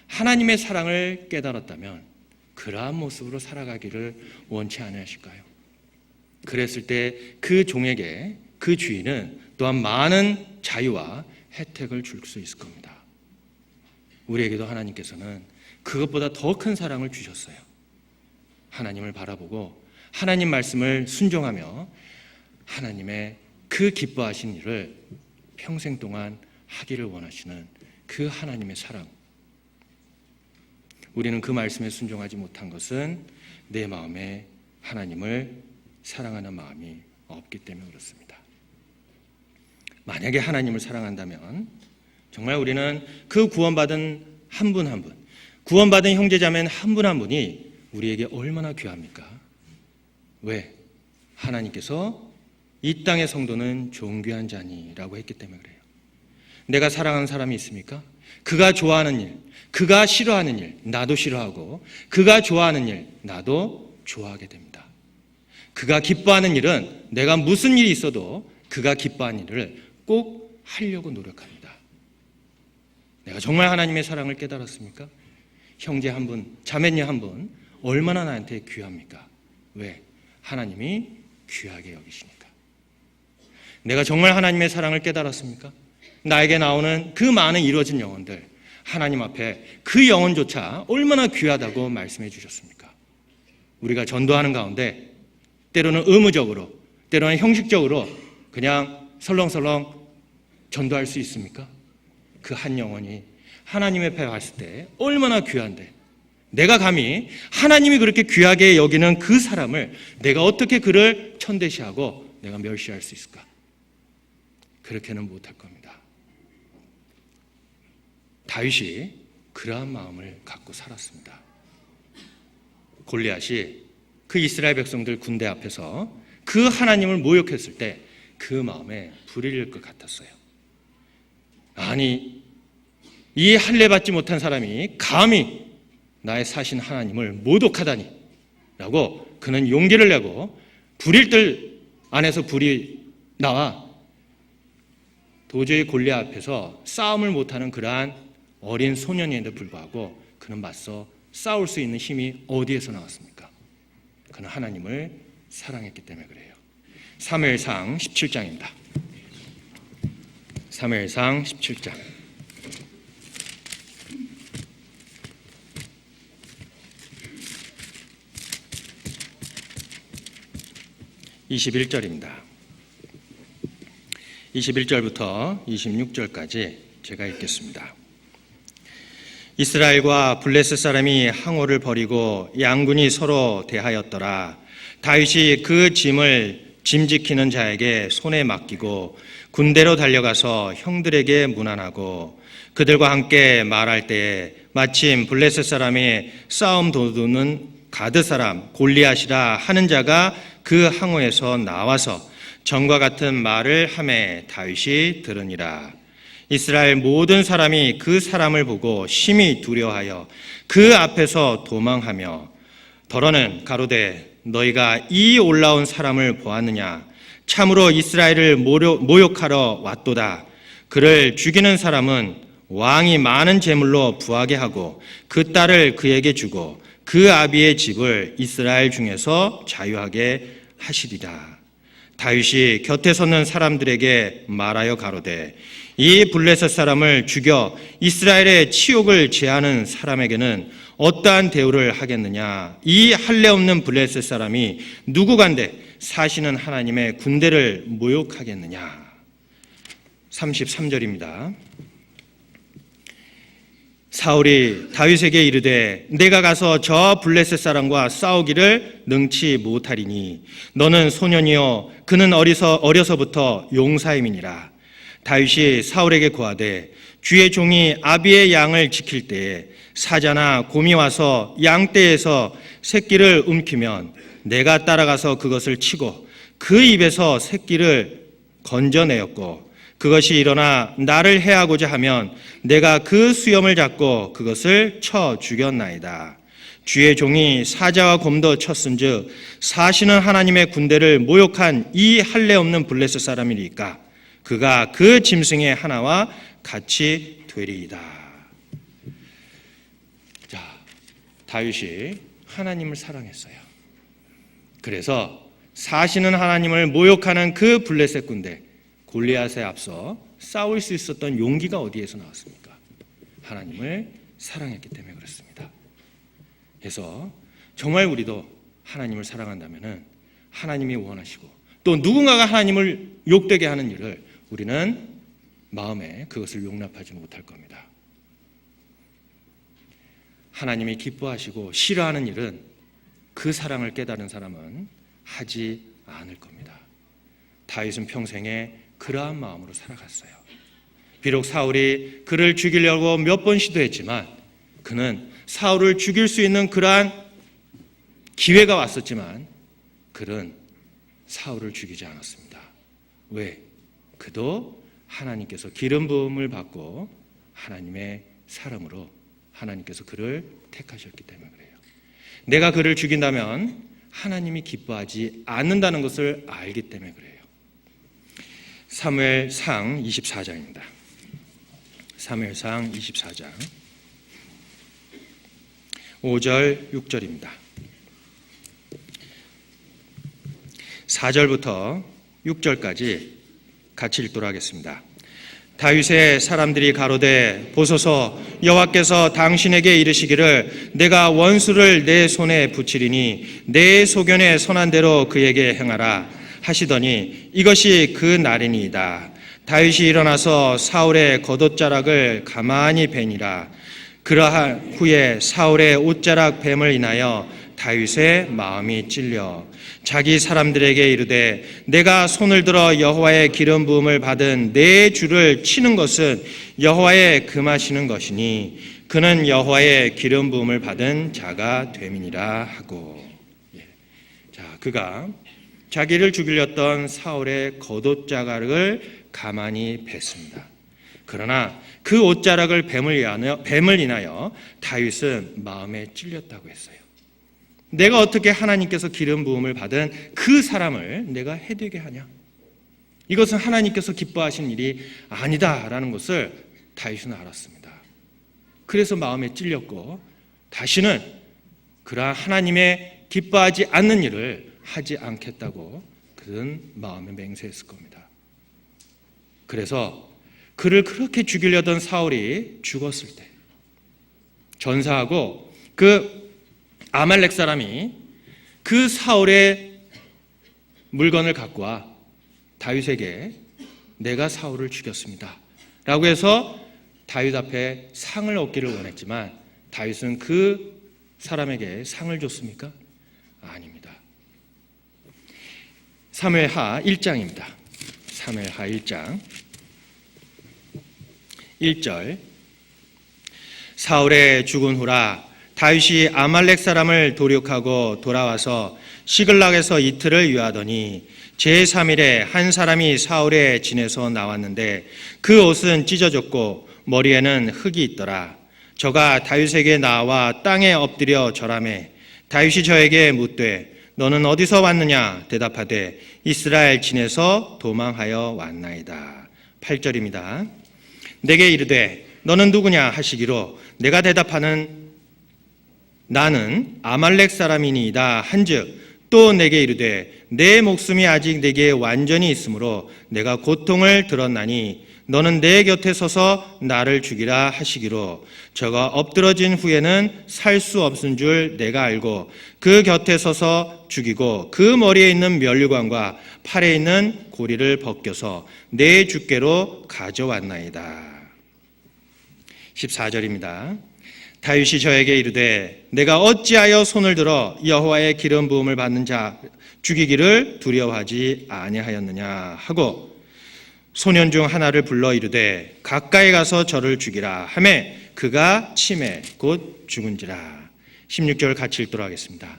하나님의 사랑을 깨달았다면 그러한 모습으로 살아가기를 원치 않으실까요? 그랬을 때 그 종에게 그 주인은 또한 많은 자유와 혜택을 줄 수 있을 겁니다. 우리에게도 하나님께서는 그것보다 더 큰 사랑을 주셨어요. 하나님을 바라보고 하나님 말씀을 순종하며 하나님의 그 기뻐하신 일을 평생 동안 하기를 원하시는 그 하나님의 사랑. 우리는 그 말씀에 순종하지 못한 것은 내 마음에 하나님을 사랑하는 마음이 없기 때문에 그렇습니다. 만약에 하나님을 사랑한다면 정말 우리는 그 구원받은 한 분 한 분, 구원받은 형제자매는 한 분 한 분이 우리에게 얼마나 귀합니까? 왜? 하나님께서 이 땅의 성도는 존귀한 자니라고 했기 때문에 그래요. 내가 사랑하는 사람이 있습니까? 그가 좋아하는 일, 그가 싫어하는 일, 나도 싫어하고 그가 좋아하는 일, 나도 좋아하게 됩니다. 그가 기뻐하는 일은 내가 무슨 일이 있어도 그가 기뻐하는 일을 꼭 하려고 노력합니다. 내가 정말 하나님의 사랑을 깨달았습니까? 형제 한 분, 자매님 한 분 얼마나 나한테 귀합니까? 왜? 하나님이 귀하게 여기시니까. 내가 정말 하나님의 사랑을 깨달았습니까? 나에게 나오는 그 많은 이루어진 영혼들, 하나님 앞에 그 영혼조차 얼마나 귀하다고 말씀해 주셨습니까? 우리가 전도하는 가운데 때로는 의무적으로, 때로는 형식적으로 그냥 설렁설렁 전도할 수 있습니까? 그 한 영혼이 하나님 앞에 갔을 때 얼마나 귀한데, 내가 감히 하나님이 그렇게 귀하게 여기는 그 사람을 내가 어떻게 그를 천대시하고 내가 멸시할 수 있을까? 그렇게는 못할 겁니다. 다윗이 그러한 마음을 갖고 살았습니다. 골리앗이 그 이스라엘 백성들 군대 앞에서 그 하나님을 모욕했을 때 그 마음에 불이 일 것 같았어요. 아니, 이 할례 받지 못한 사람이 감히 나의 사신 하나님을 모독하다니 라고 그는 용기를 내고 불일 뜰 안에서 불이 나와 도저히 골리앗 앞에서 싸움을 못하는 그러한 어린 소년인데 불구하고 그는 맞서 싸울 수 있는 힘이 어디에서 나왔습니까? 그는 하나님을 사랑했기 때문에 그래요. 사무엘상 17장입니다. 사무엘상 17장 21절입니다. 21절부터 26절까지 제가 읽겠습니다. 이스라엘과 블레셋 사람이 항오를 벌이고 양군이 서로 대하였더라. 다윗이 그 짐을 짐 지키는 자에게 손에 맡기고 군대로 달려가서 형들에게 문안하고 그들과 함께 말할 때에 마침 블레셋 사람이 싸움 도두는 가드 사람 골리앗이라 하는 자가 그 항오에서 나와서 전과 같은 말을 하매 다윗이 들으니라. 이스라엘 모든 사람이 그 사람을 보고 심히 두려워하여 그 앞에서 도망하며 더러는 가로되 너희가 이 올라온 사람을 보았느냐? 참으로 이스라엘을 모욕하러 왔도다. 그를 죽이는 사람은 왕이 많은 재물로 부하게 하고 그 딸을 그에게 주고 그 아비의 집을 이스라엘 중에서 자유하게 하시리라. 다윗이 곁에 섰는 사람들에게 말하여 가로되 이 블레셋 사람을 죽여 이스라엘의 치욕을 제하는 사람에게는 어떠한 대우를 하겠느냐. 이 할례 없는 블레셋 사람이 누구간데 사시는 하나님의 군대를 모욕하겠느냐. 33절입니다. 사울이 다윗에게 이르되 내가 가서 저 블레셋 사람과 싸우기를 능치 못하리니 너는 소년이요 그는 어려서부터 용사임이니라. 다윗이 사울에게 고하되 주의 종이 아비의 양을 지킬 때에 사자나 곰이 와서 양떼에서 새끼를 움키면 내가 따라가서 그것을 치고 그 입에서 새끼를 건져내었고 그것이 일어나 나를 해하고자 하면 내가 그 수염을 잡고 그것을 쳐 죽였나이다. 주의 종이 사자와 곰도 쳤은즉 사시는 하나님의 군대를 모욕한 이 할례 없는 블레셋 사람이니까 그가 그 짐승의 하나와 같이 되리이다. 자, 다윗이 하나님을 사랑했어요. 그래서 사시는 하나님을 모욕하는 그 블레셋 군대 골리앗에 앞서 싸울 수 있었던 용기가 어디에서 나왔습니까? 하나님을 사랑했기 때문에 그렇습니다. 그래서 정말 우리도 하나님을 사랑한다면 하나님이 원하시고 또 누군가가 하나님을 욕되게 하는 일을 우리는 마음에 그것을 용납하지 못할 겁니다. 하나님이 기뻐하시고 싫어하는 일은 그 사랑을 깨달은 사람은 하지 않을 겁니다. 다윗은 평생에 그러한 마음으로 살아갔어요. 비록 사울이 그를 죽이려고 몇 번 시도했지만 그는 사울을 죽일 수 있는 그러한 기회가 왔었지만 그는 사울을 죽이지 않았습니다. 왜? 그도 하나님께서 기름 부음을 받고 하나님의 사람으로 하나님께서 그를 택하셨기 때문에 그래요. 내가 그를 죽인다면 하나님이 기뻐하지 않는다는 것을 알기 때문에 그래요. 사무엘상 24장입니다. 사무엘상 24장 5절 6절입니다. 4절부터 6절까지 같이 읽도록 하겠습니다. 다윗의 사람들이 가로되 보소서 여호와께서 당신에게 이르시기를 내가 원수를 내 손에 붙이리니 내 소견에 선한 대로 그에게 행하라 하시더니 이것이 그 날이니이다. 다윗이 일어나서 사울의 겉옷자락을 가만히 베니라. 그러한 후에 사울의 옷자락 뱀을 인하여 다윗의 마음이 찔려 자기 사람들에게 이르되 내가 손을 들어 여호와의 기름 부음을 받은 내 주를 치는 것은 여호와의 금하시는 것이니 그는 여호와의 기름 부음을 받은 자가 됨이니라 하고. 자, 그가 자기를 죽이려던 사울의 겉옷자락을 가만히 뱄습니다. 그러나 그 옷자락을 뱀을 인하여 다윗은 마음에 찔렸다고 했어요. 내가 어떻게 하나님께서 기름 부음을 받은 그 사람을 내가 해되게 하냐? 이것은 하나님께서 기뻐하신 일이 아니다라는 것을 다윗은 알았습니다. 그래서 마음에 찔렸고 다시는 그러한 하나님의 기뻐하지 않는 일을 하지 않겠다고 그는 마음에 맹세했을 겁니다. 그래서 그를 그렇게 죽이려던 사울이 죽었을 때 전사하고 그 아말렉 사람이 그 사울의 물건을 갖고 와 다윗에게 내가 사울을 죽였습니다 라고 해서 다윗 앞에 상을 얻기를 원했지만 다윗은 그 사람에게 상을 줬습니까? 아닙니다. 사무엘하 1장입니다. 사무엘하 1장 1절 사울의 죽은 후라 다윗이 아말렉 사람을 도륙하고 돌아와서 시글락에서 이틀을 유하더니 제3일에 한 사람이 사울의 진에서 나왔는데 그 옷은 찢어졌고 머리에는 흙이 있더라. 저가 다윗에게 나와 땅에 엎드려 절하매 다윗이 저에게 묻되 너는 어디서 왔느냐? 대답하되 이스라엘 진에서 도망하여 왔나이다. 8절입니다. 내게 이르되 너는 누구냐 하시기로 내가 대답하는 나는 아말렉 사람이니이다 한즉 또 내게 이르되 내 목숨이 아직 내게 완전히 있으므로 내가 고통을 들었나니 너는 내 곁에 서서 나를 죽이라 하시기로 저가 엎드러진 후에는 살 수 없은 줄 내가 알고 그 곁에 서서 죽이고 그 머리에 있는 면류관과 팔에 있는 고리를 벗겨서 내 주께로 가져왔나이다. 14절입니다. 다윗이 저에게 이르되 내가 어찌하여 손을 들어 여호와의 기름 부음을 받는 자 죽이기를 두려워하지 아니하였느냐 하고 소년 중 하나를 불러 이르되 가까이 가서 저를 죽이라 하매 그가 치매 곧 죽은지라. 16절 같이 읽도록 하겠습니다.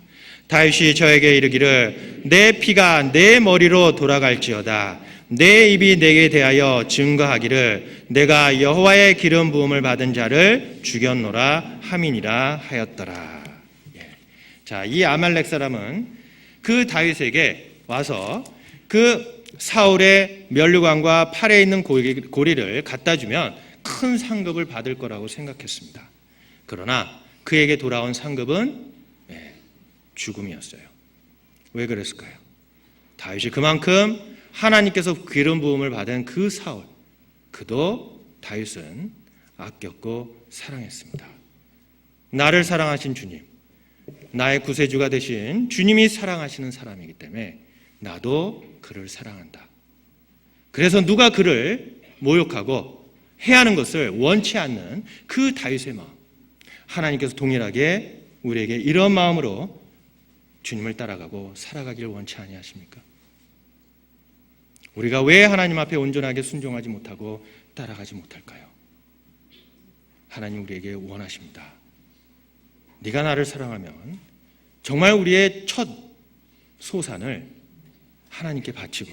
다윗이 저에게 이르기를 내 피가 내 머리로 돌아갈지어다 내 입이 내게 대하여 증거하기를 내가 여호와의 기름 부음을 받은 자를 죽였노라 함이니라 하였더라. 자, 이 아말렉 사람은 그 다윗에게 와서 그 사울의 면류관과 팔에 있는 고리를 갖다 주면 큰 상급을 받을 거라고 생각했습니다. 그러나 그에게 돌아온 상급은 죽음이었어요. 왜 그랬을까요? 다윗이 그만큼 하나님께서 기름 부음을 받은 그 사울, 그도 다윗은 아꼈고 사랑했습니다. 나를 사랑하신 주님, 나의 구세주가 되신 주님이 사랑하시는 사람이기 때문에 나도 그를 사랑한다. 그래서 누가 그를 모욕하고 해하는 것을 원치 않는 그 다윗의 마음, 하나님께서 동일하게 우리에게 이런 마음으로 주님을 따라가고 살아가기를 원치 아니하십니까? 우리가 왜 하나님 앞에 온전하게 순종하지 못하고 따라가지 못할까요? 하나님 우리에게 원하십니다. 네가 나를 사랑하면 정말 우리의 첫 소산을 하나님께 바치고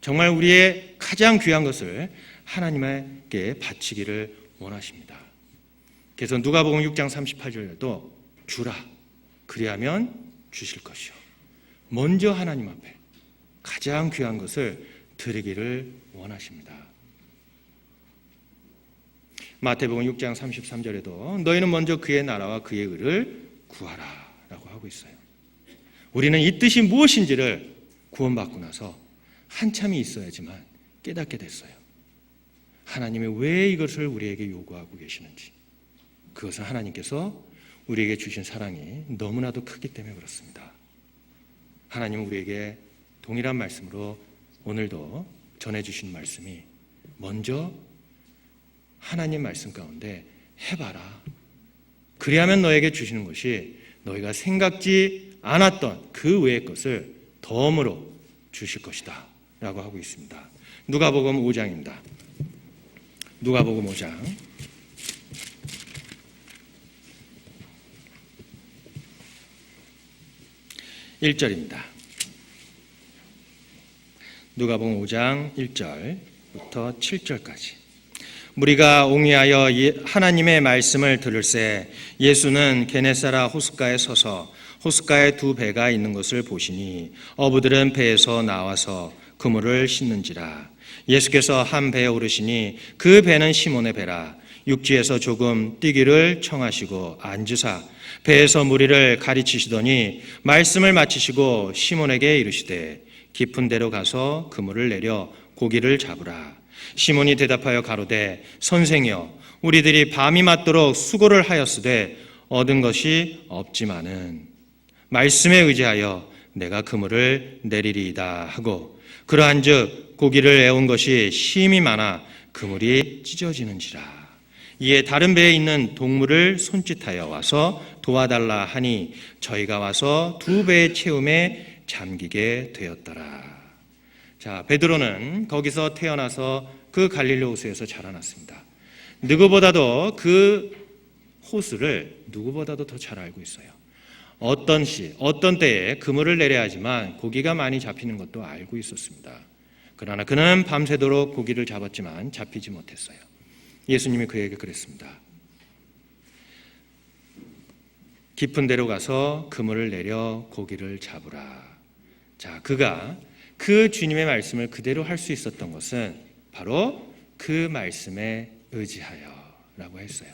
정말 우리의 가장 귀한 것을 하나님께 바치기를 원하십니다. 그래서 누가복음 6장 38절에도 주라 그리하면 주실 것이요 먼저 하나님 앞에 가장 귀한 것을 드리기를 원하십니다. 마태복음 6장 33절에도 너희는 먼저 그의 나라와 그의 의를 구하라 라고 하고 있어요. 우리는 이 뜻이 무엇인지를 구원받고 나서 한참이 있어야지만 깨닫게 됐어요. 하나님이 왜 이것을 우리에게 요구하고 계시는지. 그것은 하나님께서 우리에게 주신 사랑이 너무나도 크기 때문에 그렇습니다. 하나님은 우리에게 동일한 말씀으로 오늘도 전해주신 말씀이 먼저 하나님 말씀 가운데 해봐라. 그리하면 너에게 주시는 것이 너희가 생각지 않았던 그 외의 것을 덤으로 주실 것이다 라고 하고 있습니다. 누가복음 5장입니다. 누가복음 5장 1절입니다. 누가복음 5장 1절부터 7절까지. 무리가 옹이하여 하나님의 말씀을 들을새 예수는 게네사라 호숫가에 서서 호숫가에 두 배가 있는 것을 보시니 어부들은 배에서 나와서 그물을 씻는지라. 예수께서 한 배에 오르시니 그 배는 시몬의 배라. 육지에서 조금 뛰기를 청하시고 앉으사 배에서 무리를 가르치시더니 말씀을 마치시고 시몬에게 이르시되 깊은 데로 가서 그물을 내려 고기를 잡으라. 시몬이 대답하여 가로되 선생이여 우리들이 밤이 맞도록 수고를 하였으되 얻은 것이 없지만은 말씀에 의지하여 내가 그물을 내리리이다 하고 그러한즉 고기를 애운 것이 심히 많아 그물이 찢어지는지라. 이에 다른 배에 있는 동물을 손짓하여 와서 도와달라 하니 저희가 와서 두 배의 채움에 잠기게 되었더라. 자, 베드로는 거기서 태어나서 그 갈릴리 호수에서 자라났습니다. 누구보다도 그 호수를 누구보다도 더 잘 알고 있어요. 어떤 때에 그물을 내려야 하지만 고기가 많이 잡히는 것도 알고 있었습니다. 그러나 그는 밤새도록 고기를 잡았지만 잡히지 못했어요. 예수님이 그에게 그랬습니다. 깊은 데로 가서 그물을 내려 고기를 잡으라. 자, 그가 그 주님의 말씀을 그대로 할 수 있었던 것은 바로 그 말씀에 의지하여라고 했어요.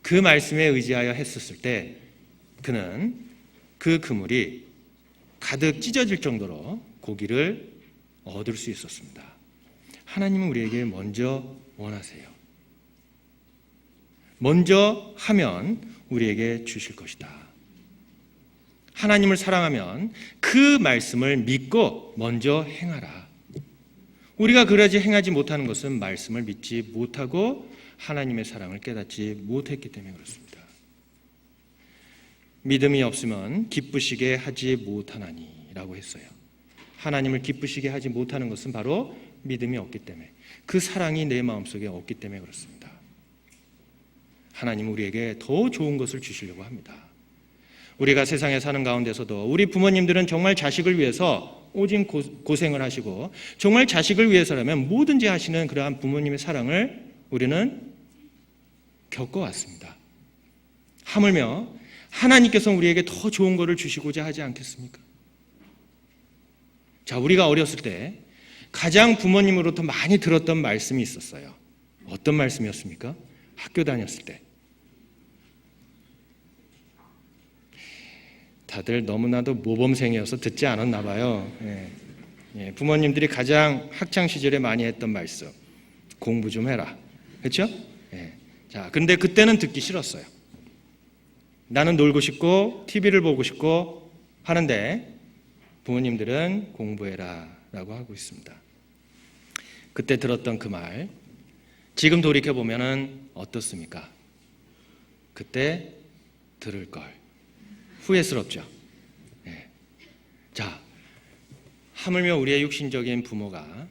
그 말씀에 의지하여 했었을 때 그는 그 그물이 가득 찢어질 정도로 고기를 얻을 수 있었습니다. 하나님은 우리에게 먼저 원하세요. 먼저 하면 우리에게 주실 것이다. 하나님을 사랑하면 그 말씀을 믿고 먼저 행하라. 우리가 그러지 행하지 못하는 것은 말씀을 믿지 못하고 하나님의 사랑을 깨닫지 못했기 때문에 그렇습니다. 믿음이 없으면 기쁘시게 하지 못하나니라고 했어요. 하나님을 기쁘시게 하지 못하는 것은 바로 믿음이 없기 때문에, 그 사랑이 내 마음속에 없기 때문에 그렇습니다. 하나님은 우리에게 더 좋은 것을 주시려고 합니다. 우리가 세상에 사는 가운데서도 우리 부모님들은 정말 자식을 위해서 오직 고생을 하시고 정말 자식을 위해서라면 뭐든지 하시는 그러한 부모님의 사랑을 우리는 겪어왔습니다. 하물며 하나님께서 우리에게 더 좋은 것을 주시고자 하지 않겠습니까? 자, 우리가 어렸을 때 가장 부모님으로부터 많이 들었던 말씀이 있었어요. 어떤 말씀이었습니까? 학교 다녔을 때. 다들 너무나도 모범생이어서 듣지 않았나 봐요. 부모님들이 가장 학창 시절에 많이 했던 말씀, 공부 좀 해라. 그렇죠? 자, 근데 그때는 듣기 싫었어요. 나는 놀고 싶고 TV를 보고 싶고 하는데 부모님들은 공부해라 라고 하고 있습니다. 그때 들었던 그 말, 지금 돌이켜보면 어떻습니까? 그때 들을 걸. 후회스럽죠. 자, 하물며 우리의 육신적인 부모가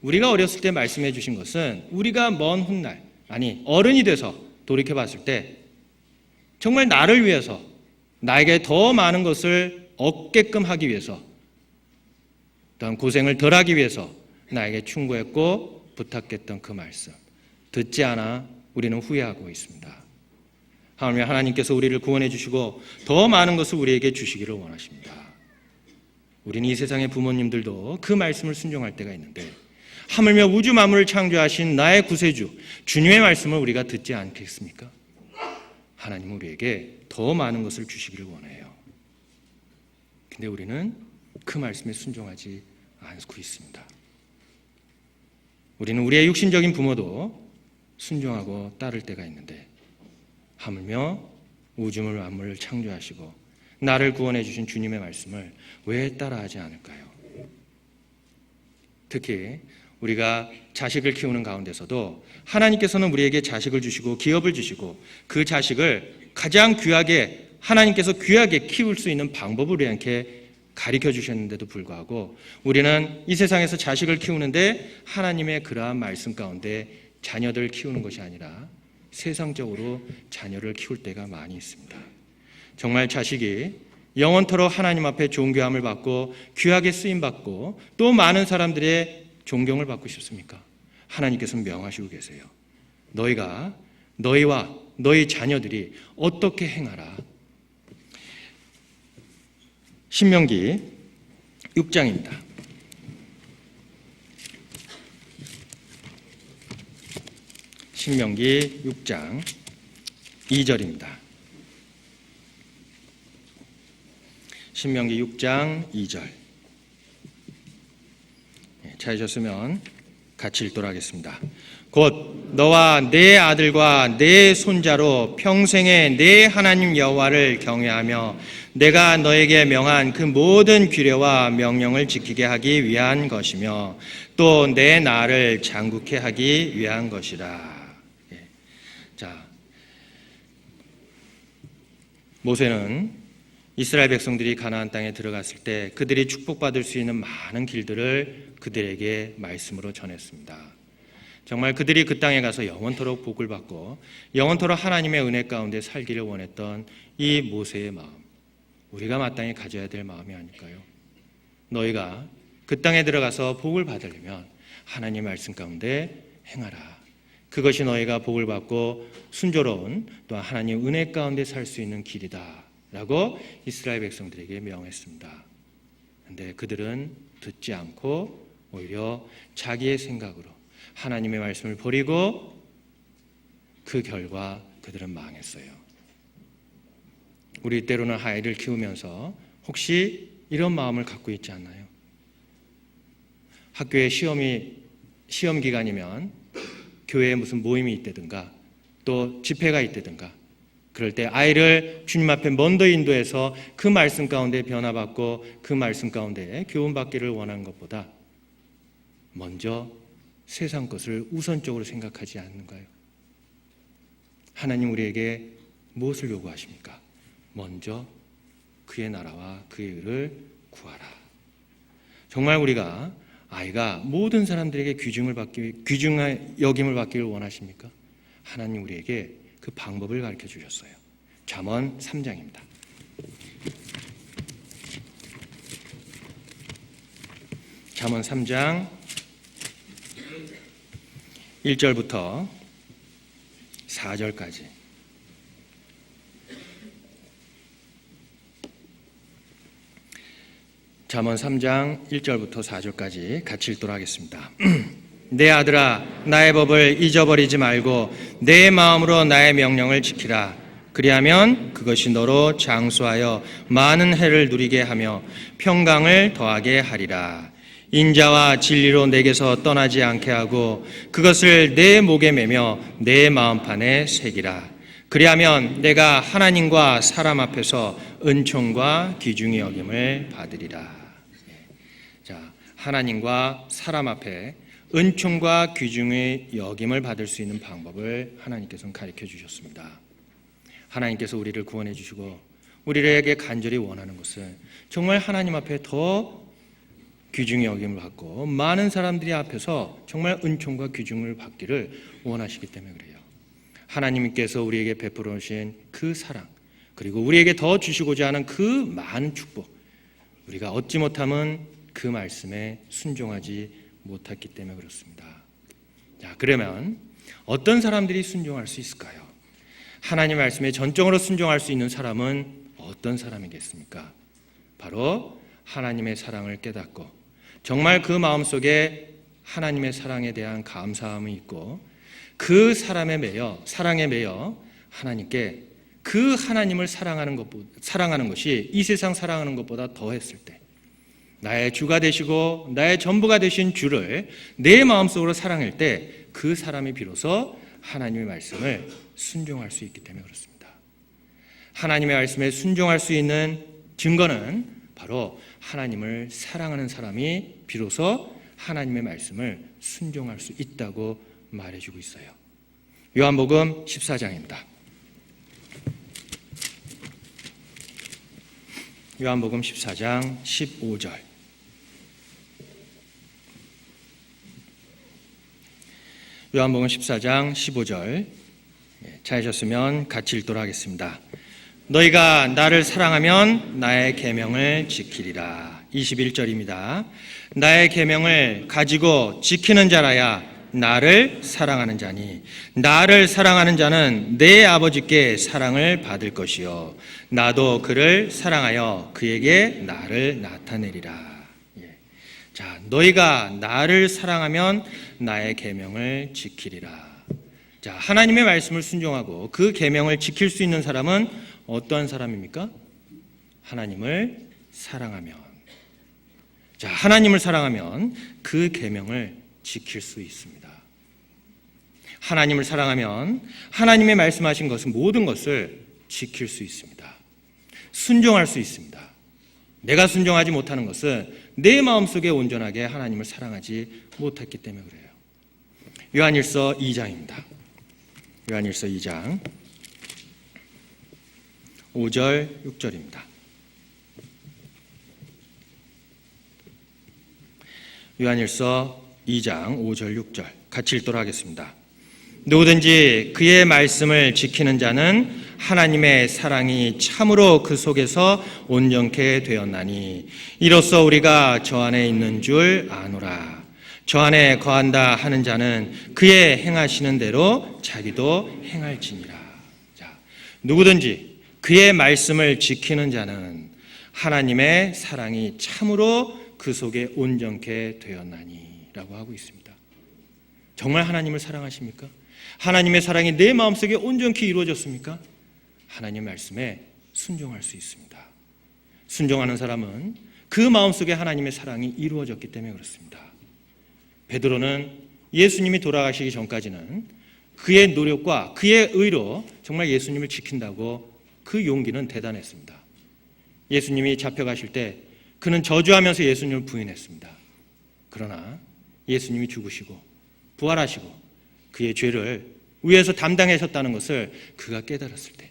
우리가 어렸을 때 말씀해 주신 것은 우리가 먼 훗날, 아니 어른이 돼서 돌이켜봤을 때 정말 나를 위해서, 나에게 더 많은 것을 얻게끔 하기 위해서, 또한 고생을 덜하기 위해서 나에게 충고했고 부탁했던 그 말씀, 듣지 않아 우리는 후회하고 있습니다. 하물며 하나님께서 우리를 구원해 주시고 더 많은 것을 우리에게 주시기를 원하십니다. 우리는 이 세상의 부모님들도 그 말씀을 순종할 때가 있는데, 하물며 우주 만물을 창조하신 나의 구세주 주님의 말씀을 우리가 듣지 않겠습니까? 하나님은 우리에게 더 많은 것을 주시기를 원해요. 근데 우리는 그 말씀에 순종하지 않고 있습니다. 우리는 우리의 육신적인 부모도 순종하고 따를 때가 있는데, 하물며 우주 만물을 창조하시고 나를 구원해 주신 주님의 말씀을 왜 따라하지 않을까요? 특히 우리가 자식을 키우는 가운데서도 하나님께서는 우리에게 자식을 주시고 기업을 주시고 그 자식을 가장 귀하게, 하나님께서 귀하게 키울 수 있는 방법을 우리에게 가르쳐 주셨는데도 불구하고 우리는 이 세상에서 자식을 키우는데 하나님의 그러한 말씀 가운데 자녀들 키우는 것이 아니라 세상적으로 자녀를 키울 때가 많이 있습니다. 정말 자식이 영원토록 하나님 앞에 존귀함을 받고 귀하게 쓰임받고 또 많은 사람들의 존경을 받고 싶습니까? 하나님께서는 명하시고 계세요. 너희와 너희 자녀들이 어떻게 행하라. 신명기 6장입니다. 신명기 6장 2절입니다. 신명기 6장 2절. 찾으셨으면 같이 읽도록 하겠습니다. 곧 너와 내 아들과 내 손자로 평생에 내 하나님 여호와를 경외하며 내가 너에게 명한 그 모든 규례와 명령을 지키게 하기 위한 것이며 또 내 나라를 장국케 하기 위한 것이라. 자, 모세는 이스라엘 백성들이 가나안 땅에 들어갔을 때 그들이 축복받을 수 있는 많은 길들을 그들에게 말씀으로 전했습니다. 정말 그들이 그 땅에 가서 영원토록 복을 받고 영원토록 하나님의 은혜 가운데 살기를 원했던 이 모세의 마음, 우리가 마땅히 가져야 될 마음이 아닐까요? 너희가 그 땅에 들어가서 복을 받으려면 하나님의 말씀 가운데 행하라. 그것이 너희가 복을 받고 순조로운 또한 하나님 은혜 가운데 살 수 있는 길이다 라고 이스라엘 백성들에게 명했습니다. 그런데 그들은 듣지 않고 오히려 자기의 생각으로 하나님의 말씀을 버리고 그 결과 그들은 망했어요. 우리 때로는 아이를 키우면서 혹시 이런 마음을 갖고 있지 않나요? 학교에 시험 기간이면 교회에 무슨 모임이 있다든가 또 집회가 있다든가 그럴 때 아이를 주님 앞에 먼저 인도해서 그 말씀 가운데 변화받고 그 말씀 가운데 교훈받기를 원하는 것보다 먼저 세상 것을 우선적으로 생각하지 않는가요? 하나님 우리에게 무엇을 요구하십니까? 먼저 그의 나라와 그의 의를 구하라. 정말 우리가 아이가 모든 사람들에게 귀중한 여김을 받기를 원하십니까? 하나님 우리에게 그 방법을 가르쳐 주셨어요. 잠언 3장입니다. 잠언 3장 1절부터 4절까지. 잠언 3장 1절부터 4절까지 같이 읽도록 하겠습니다. 내 아들아 나의 법을 잊어버리지 말고 내 마음으로 나의 명령을 지키라. 그리하면 그것이 너로 장수하여 많은 해를 누리게 하며 평강을 더하게 하리라. 인자와 진리로 내게서 떠나지 않게 하고 그것을 내 목에 매며 내 마음판에 새기라. 그리하면 내가 하나님과 사람 앞에서 은총과 귀중히 여김을 받으리라. 자, 하나님과 사람 앞에 은총과 귀중히 여김을 받을 수 있는 방법을 하나님께서는 가르쳐 주셨습니다. 하나님께서 우리를 구원해 주시고 우리에게 간절히 원하는 것은 정말 하나님 앞에 더 귀중히 여김을 받고 많은 사람들이 앞에서 정말 은총과 귀중을 받기를 원하시기 때문에 그래요. 하나님께서 우리에게 베풀어 오신 그 사랑 그리고 우리에게 더 주시고자 하는 그 많은 축복 우리가 얻지 못하면 그 말씀에 순종하지 못했기 때문에 그렇습니다. 자, 그러면 어떤 사람들이 순종할 수 있을까요? 하나님 말씀에 전적으로 순종할 수 있는 사람은 어떤 사람이겠습니까? 바로 하나님의 사랑을 깨닫고 정말 그 마음속에 하나님의 사랑에 대한 감사함이 있고 그 사랑에 매여 하나님께 그 하나님을 사랑하는 것이 이 세상 사랑하는 것보다 더했을 때 나의 주가 되시고 나의 전부가 되신 주를 내 마음속으로 사랑할 때 그 사람이 비로소 하나님의 말씀을 순종할 수 있기 때문에 그렇습니다. 하나님의 말씀에 순종할 수 있는 증거는 바로 하나님을 사랑하는 사람이 비로소 하나님의 말씀을 순종할 수 있다고 말해주고 있어요. 요한복음 14장입니다. 요한복음 14장 15절. 요한복음 14장 15절. 찾으셨으면 같이 읽도록 하겠습니다. 너희가 나를 사랑하면 나의 계명을 지키리라. 21절입니다. 나의 계명을 가지고 지키는 자라야 나를 사랑하는 자니 나를 사랑하는 자는 내 아버지께 사랑을 받을 것이요 나도 그를 사랑하여 그에게 나를 나타내리라. 자, 너희가 나를 사랑하면 나의 계명을 지키리라. 자, 하나님의 말씀을 순종하고 그 계명을 지킬 수 있는 사람은 어떠한 사람입니까? 하나님을 사랑하면. 자, 하나님을 사랑하면 그 계명을 지킬 수 있습니다. 하나님을 사랑하면 하나님의 말씀하신 것은 모든 것을 지킬 수 있습니다. 순종할 수 있습니다. 내가 순종하지 못하는 것은 내 마음속에 온전하게 하나님을 사랑하지 못했기 때문에 그래요. 요한일서 2장입니다. 요한일서 2장 5절 6절입니다. 요한일서 2장 5절 6절 같이 읽도록 하겠습니다. 누구든지 그의 말씀을 지키는 자는 하나님의 사랑이 참으로 그 속에서 온전케 되었나니 이로써 우리가 저 안에 있는 줄 아노라. 저 안에 거한다 하는 자는 그의 행하시는 대로 자기도 행할지니라. 자, 누구든지 그의 말씀을 지키는 자는 하나님의 사랑이 참으로 그 속에 온전케 되었나니 라고 하고 있습니다. 정말 하나님을 사랑하십니까? 하나님의 사랑이 내 마음속에 온전히 이루어졌습니까? 하나님 말씀에 순종할 수 있습니다. 순종하는 사람은 그 마음속에 하나님의 사랑이 이루어졌기 때문에 그렇습니다. 베드로는 예수님이 돌아가시기 전까지는 그의 노력과 그의 의로 정말 예수님을 지킨다고 그 용기는 대단했습니다. 예수님이 잡혀가실 때 그는 저주하면서 예수님을 부인했습니다. 그러나 예수님이 죽으시고 부활하시고 그의 죄를 위에서 담당하셨다는 것을 그가 깨달았을 때,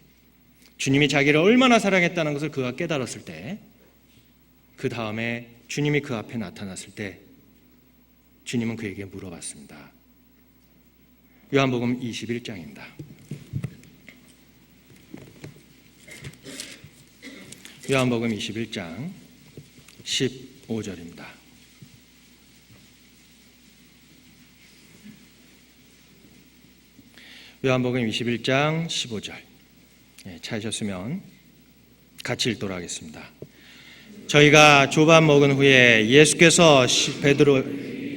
주님이 자기를 얼마나 사랑했다는 것을 그가 깨달았을 때, 그 다음에 주님이 그 앞에 나타났을 때 주님은 그에게 물어봤습니다. 요한복음 21장입니다. 요한복음 21장 15절입니다. 요한복음 21장 15절. 찾으셨으면 같이 읽도록 하겠습니다. 저희가 조밥 먹은 후에 예수께서 베드로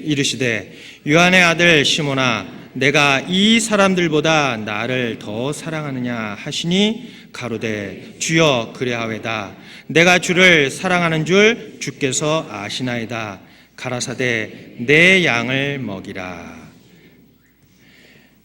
이르시되 요한의 아들 시몬아 내가 이 사람들보다 나를 더 사랑하느냐 하시니 가로되 주여 그래하외다. 내가 주를 사랑하는 줄 주께서 아시나이다. 가라사대 내 양을 먹이라.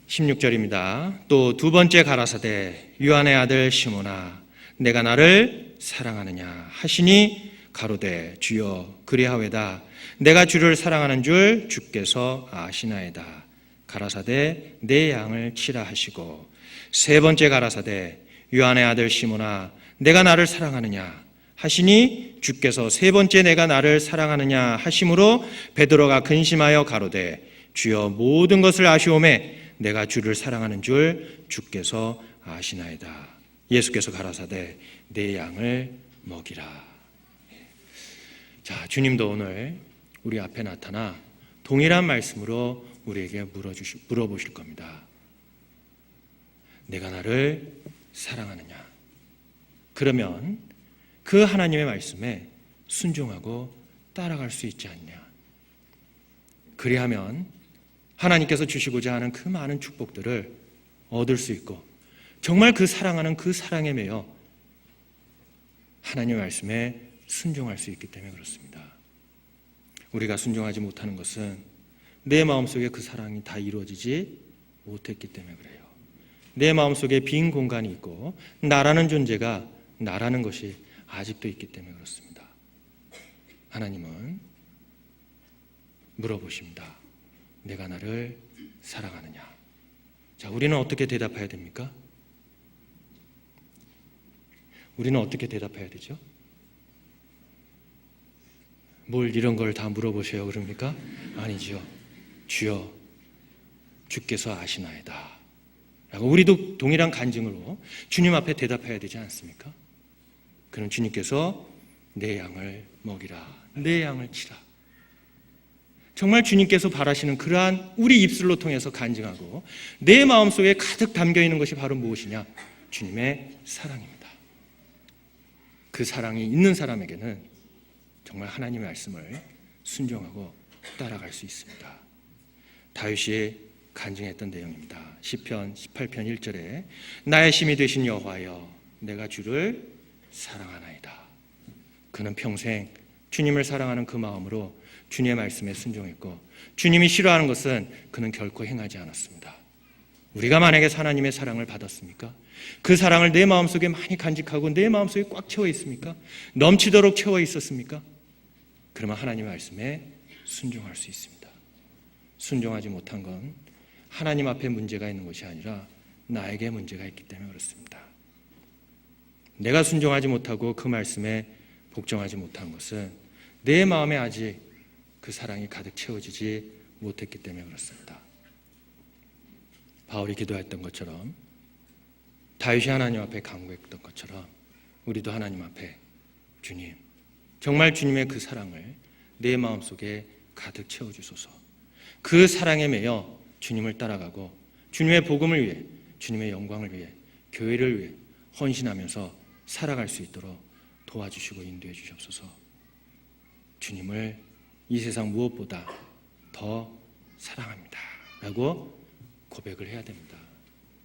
16절입니다. 또 두 번째 가라사대 요한의 아들 시몬아 내가 나를 사랑하느냐 하시니 가로되 주여 그리하외다. 내가 주를 사랑하는 줄 주께서 아시나이다. 가라사대 내 양을 치라 하시고 세 번째 가라사대 요한의 아들 시몬아 내가 나를 사랑하느냐 하시니 주께서 세 번째 내가 나를 사랑하느냐 하심으로 베드로가 근심하여 가로되 주여 모든 것을 아시오매 내가 주를 사랑하는 줄 주께서 아시나이다. 예수께서 가라사대 내 양을 먹이라. 자, 주님도 오늘 우리 앞에 나타나 동일한 말씀으로 우리에게 물어보실 겁니다. 내가 나를 사랑하느냐? 그러면 그 하나님의 말씀에 순종하고 따라갈 수 있지 않냐? 그리하면 하나님께서 주시고자 하는 그 많은 축복들을 얻을 수 있고 정말 그 사랑하는 그 사랑에 매여 하나님의 말씀에 순종할 수 있기 때문에 그렇습니다. 우리가 순종하지 못하는 것은 내 마음속에 그 사랑이 다 이루어지지 못했기 때문에 그래요. 내 마음속에 빈 공간이 있고 나라는 존재가 나라는 것이 아직도 있기 때문에 그렇습니다. 하나님은 물어보십니다. 내가 나를 사랑하느냐? 자, 우리는 어떻게 대답해야 됩니까? 우리는 어떻게 대답해야 되죠? 뭘 이런 걸 다 물어보셔요 그럽니까? 아니죠. 주여 주께서 아시나이다 라고 우리도 동일한 간증으로 주님 앞에 대답해야 되지 않습니까? 그럼 주님께서 내 양을 먹이라, 내 양을 치라. 정말 주님께서 바라시는 그러한 우리 입술로 통해서 간증하고 내 마음속에 가득 담겨있는 것이 바로 무엇이냐? 주님의 사랑입니다. 그 사랑이 있는 사람에게는 정말 하나님의 말씀을 순종하고 따라갈 수 있습니다. 다윗이 간증했던 내용입니다. 시편 18편 1절에 나의 힘이 되신 여호와여 내가 주를 사랑하나이다. 그는 평생 주님을 사랑하는 그 마음으로 주님의 말씀에 순종했고 주님이 싫어하는 것은 그는 결코 행하지 않았습니다. 우리가 만약에 하나님의 사랑을 받았습니까? 그 사랑을 내 마음속에 많이 간직하고 내 마음속에 꽉 채워 있습니까? 넘치도록 채워 있었습니까? 그러면 하나님의 말씀에 순종할 수 있습니다. 순종하지 못한 건 하나님 앞에 문제가 있는 것이 아니라 나에게 문제가 있기 때문에 그렇습니다. 내가 순종하지 못하고 그 말씀에 복종하지 못한 것은 내 마음에 아직 그 사랑이 가득 채워지지 못했기 때문에 그렇습니다. 바울이 기도했던 것처럼 다윗이 하나님 앞에 간구했던 것처럼 우리도 하나님 앞에 주님 정말 주님의 그 사랑을 내 마음속에 가득 채워주소서. 그 사랑에 매여 주님을 따라가고 주님의 복음을 위해, 주님의 영광을 위해, 교회를 위해 헌신하면서 살아갈 수 있도록 도와주시고 인도해 주시옵소서. 주님을 이 세상 무엇보다 더 사랑합니다 라고 고백을 해야 됩니다.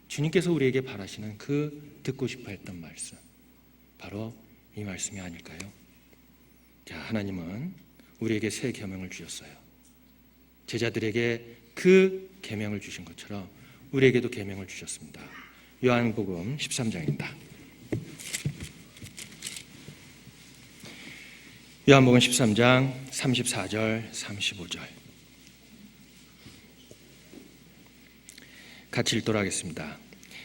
주님께서 우리에게 바라시는 그 듣고 싶어 했던 말씀, 바로 이 말씀이 아닐까요? 자, 하나님은 우리에게 새 계명을 주셨어요. 제자들에게 그 계명을 주신 것처럼 우리에게도 계명을 주셨습니다. 요한복음 13장입니다. 요한복음 13장 34절 35절 같이 읽도록 하겠습니다.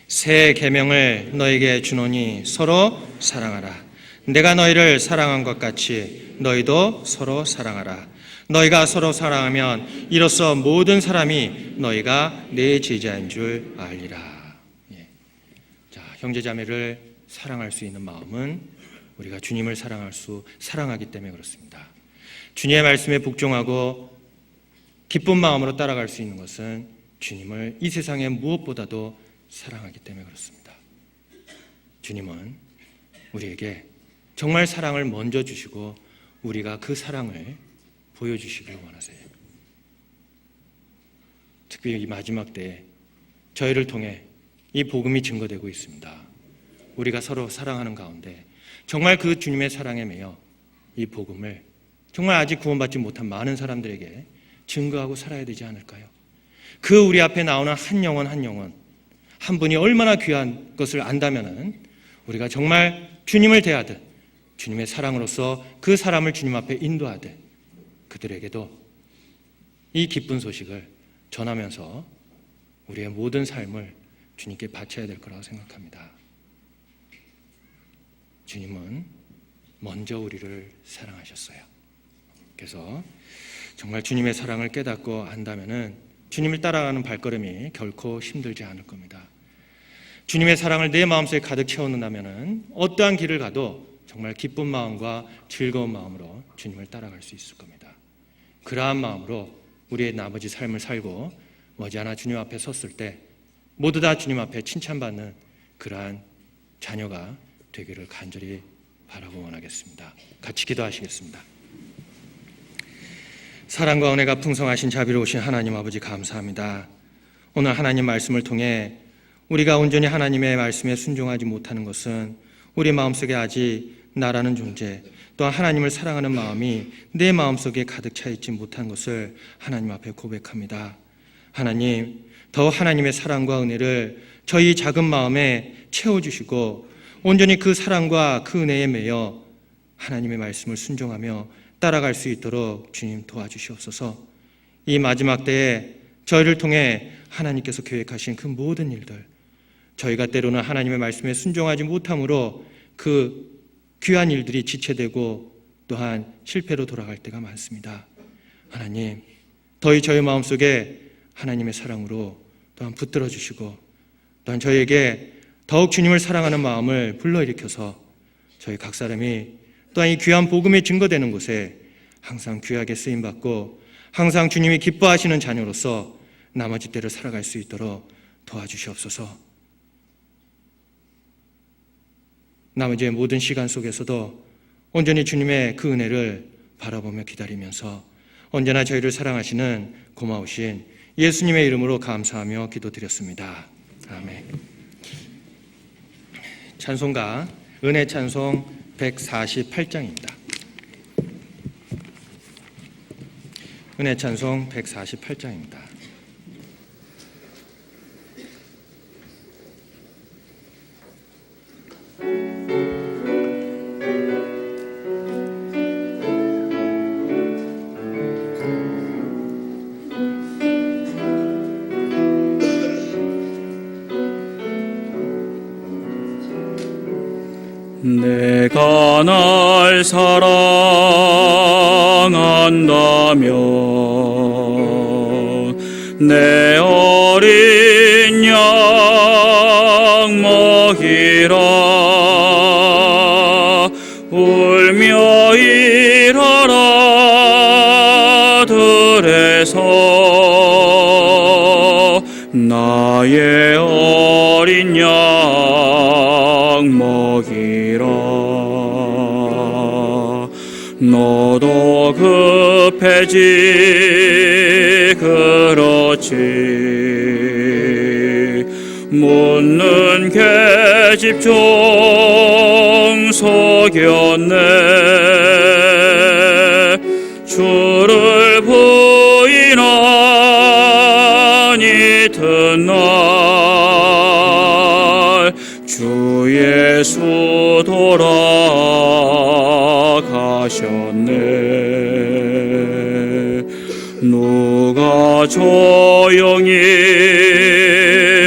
새 계명을 너에게 주노니 서로 사랑하라. 내가 너희를 사랑한 것 같이 너희도 서로 사랑하라. 너희가 서로 사랑하면 이로써 모든 사람이 너희가 내 제자인 줄 알리라. 자, 형제자매를 사랑할 수 있는 마음은 우리가 주님을 사랑하기 때문에 그렇습니다. 주님의 말씀에 복종하고 기쁜 마음으로 따라갈 수 있는 것은 주님을 이 세상의 무엇보다도 사랑하기 때문에 그렇습니다. 주님은 우리에게 정말 사랑을 먼저 주시고 우리가 그 사랑을 보여주시길 원하세요. 특별히 이 마지막 때에 저희를 통해 이 복음이 증거되고 있습니다. 우리가 서로 사랑하는 가운데 정말 그 주님의 사랑에 매여 이 복음을 정말 아직 구원받지 못한 많은 사람들에게 증거하고 살아야 되지 않을까요? 그 우리 앞에 나오는 한 영혼 한 영혼 한 분이 얼마나 귀한 것을 안다면은 우리가 정말 주님을 대하듯 주님의 사랑으로서 그 사람을 주님 앞에 인도하듯 그들에게도 이 기쁜 소식을 전하면서 우리의 모든 삶을 주님께 바쳐야 될 거라고 생각합니다. 주님은 먼저 우리를 사랑하셨어요. 그래서 정말 주님의 사랑을 깨닫고 안다면은 주님을 따라가는 발걸음이 결코 힘들지 않을 겁니다. 주님의 사랑을 내 마음속에 가득 채워놓는다면은 어떠한 길을 가도 정말 기쁜 마음과 즐거운 마음으로 주님을 따라갈 수 있을 겁니다. 그러한 마음으로 우리의 나머지 삶을 살고 머지않아 주님 앞에 섰을 때 모두 다 주님 앞에 칭찬받는 그러한 자녀가 되기를 간절히 바라고 원하겠습니다. 같이 기도하시겠습니다. 사랑과 은혜가 풍성하신 자비로우신 하나님 아버지 감사합니다. 오늘 하나님 말씀을 통해 우리가 온전히 하나님의 말씀에 순종하지 못하는 것은 우리 마음속에 아직 나라는 존재 또한 하나님을 사랑하는 마음이 내 마음속에 가득 차 있지 못한 것을 하나님 앞에 고백합니다. 하나님, 더 하나님의 사랑과 은혜를 저희 작은 마음에 채워주시고 온전히 그 사랑과 그 은혜에 매여 하나님의 말씀을 순종하며 따라갈 수 있도록 주님 도와주시옵소서. 이 마지막 때에 저희를 통해 하나님께서 계획하신 그 모든 일들, 저희가 때로는 하나님의 말씀에 순종하지 못함으로 그 귀한 일들이 지체되고 또한 실패로 돌아갈 때가 많습니다. 하나님, 더히 저희 마음속에 하나님의 사랑으로 또한 붙들어 주시고 또한 저희에게 더욱 주님을 사랑하는 마음을 불러일으켜서 저희 각 사람이 또한 이 귀한 복음에 증거되는 곳에 항상 귀하게 쓰임받고 항상 주님이 기뻐하시는 자녀로서 나머지 때를 살아갈 수 있도록 도와주시옵소서. 나머지의 모든 시간 속에서도 온전히 주님의 그 은혜를 바라보며 기다리면서 언제나 저희를 사랑하시는 고마우신 예수님의 이름으로 감사하며 기도드렸습니다. 아멘. 찬송가 은혜 찬송 148장입니다. 은혜 찬송 148장입니다. 내가 날 사랑한다면 내 어린 양 먹이라. 울며 일하라 들에서 나의 어린 양 먹이라. 너도 급해지 그렇지. 묻는 계집 종 속였네. 주를 부인한 이튿날 주 예수 돌아가셨네. 누가 조용히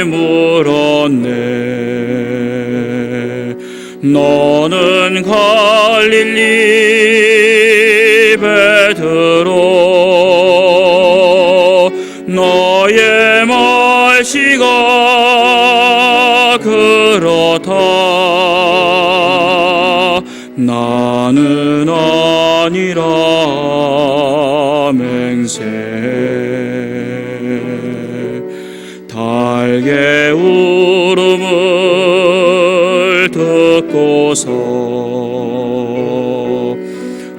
물었네. 너는 갈릴리 베드로. 너의 말씨가 그렇다. 나는 아니라 맹세. 달개 울음을 듣고서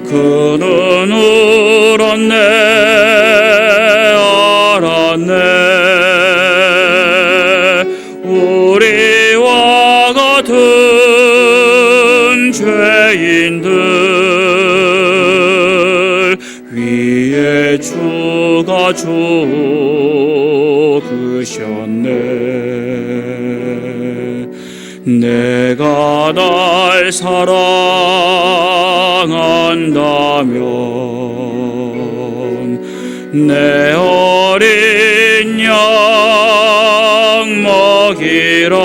그는 울었네. 알았네. 우리와 같은 죄인들 위에 주가 죽으셨네. 내가 날 사랑한다면 내 어린 양 먹이라.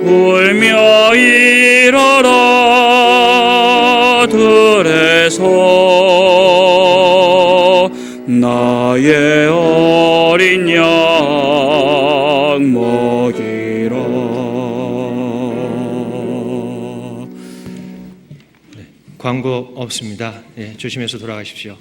울며 일어라 들에서 나의 어린 양 먹이라. 광고 없습니다. 예, 조심해서 돌아가십시오.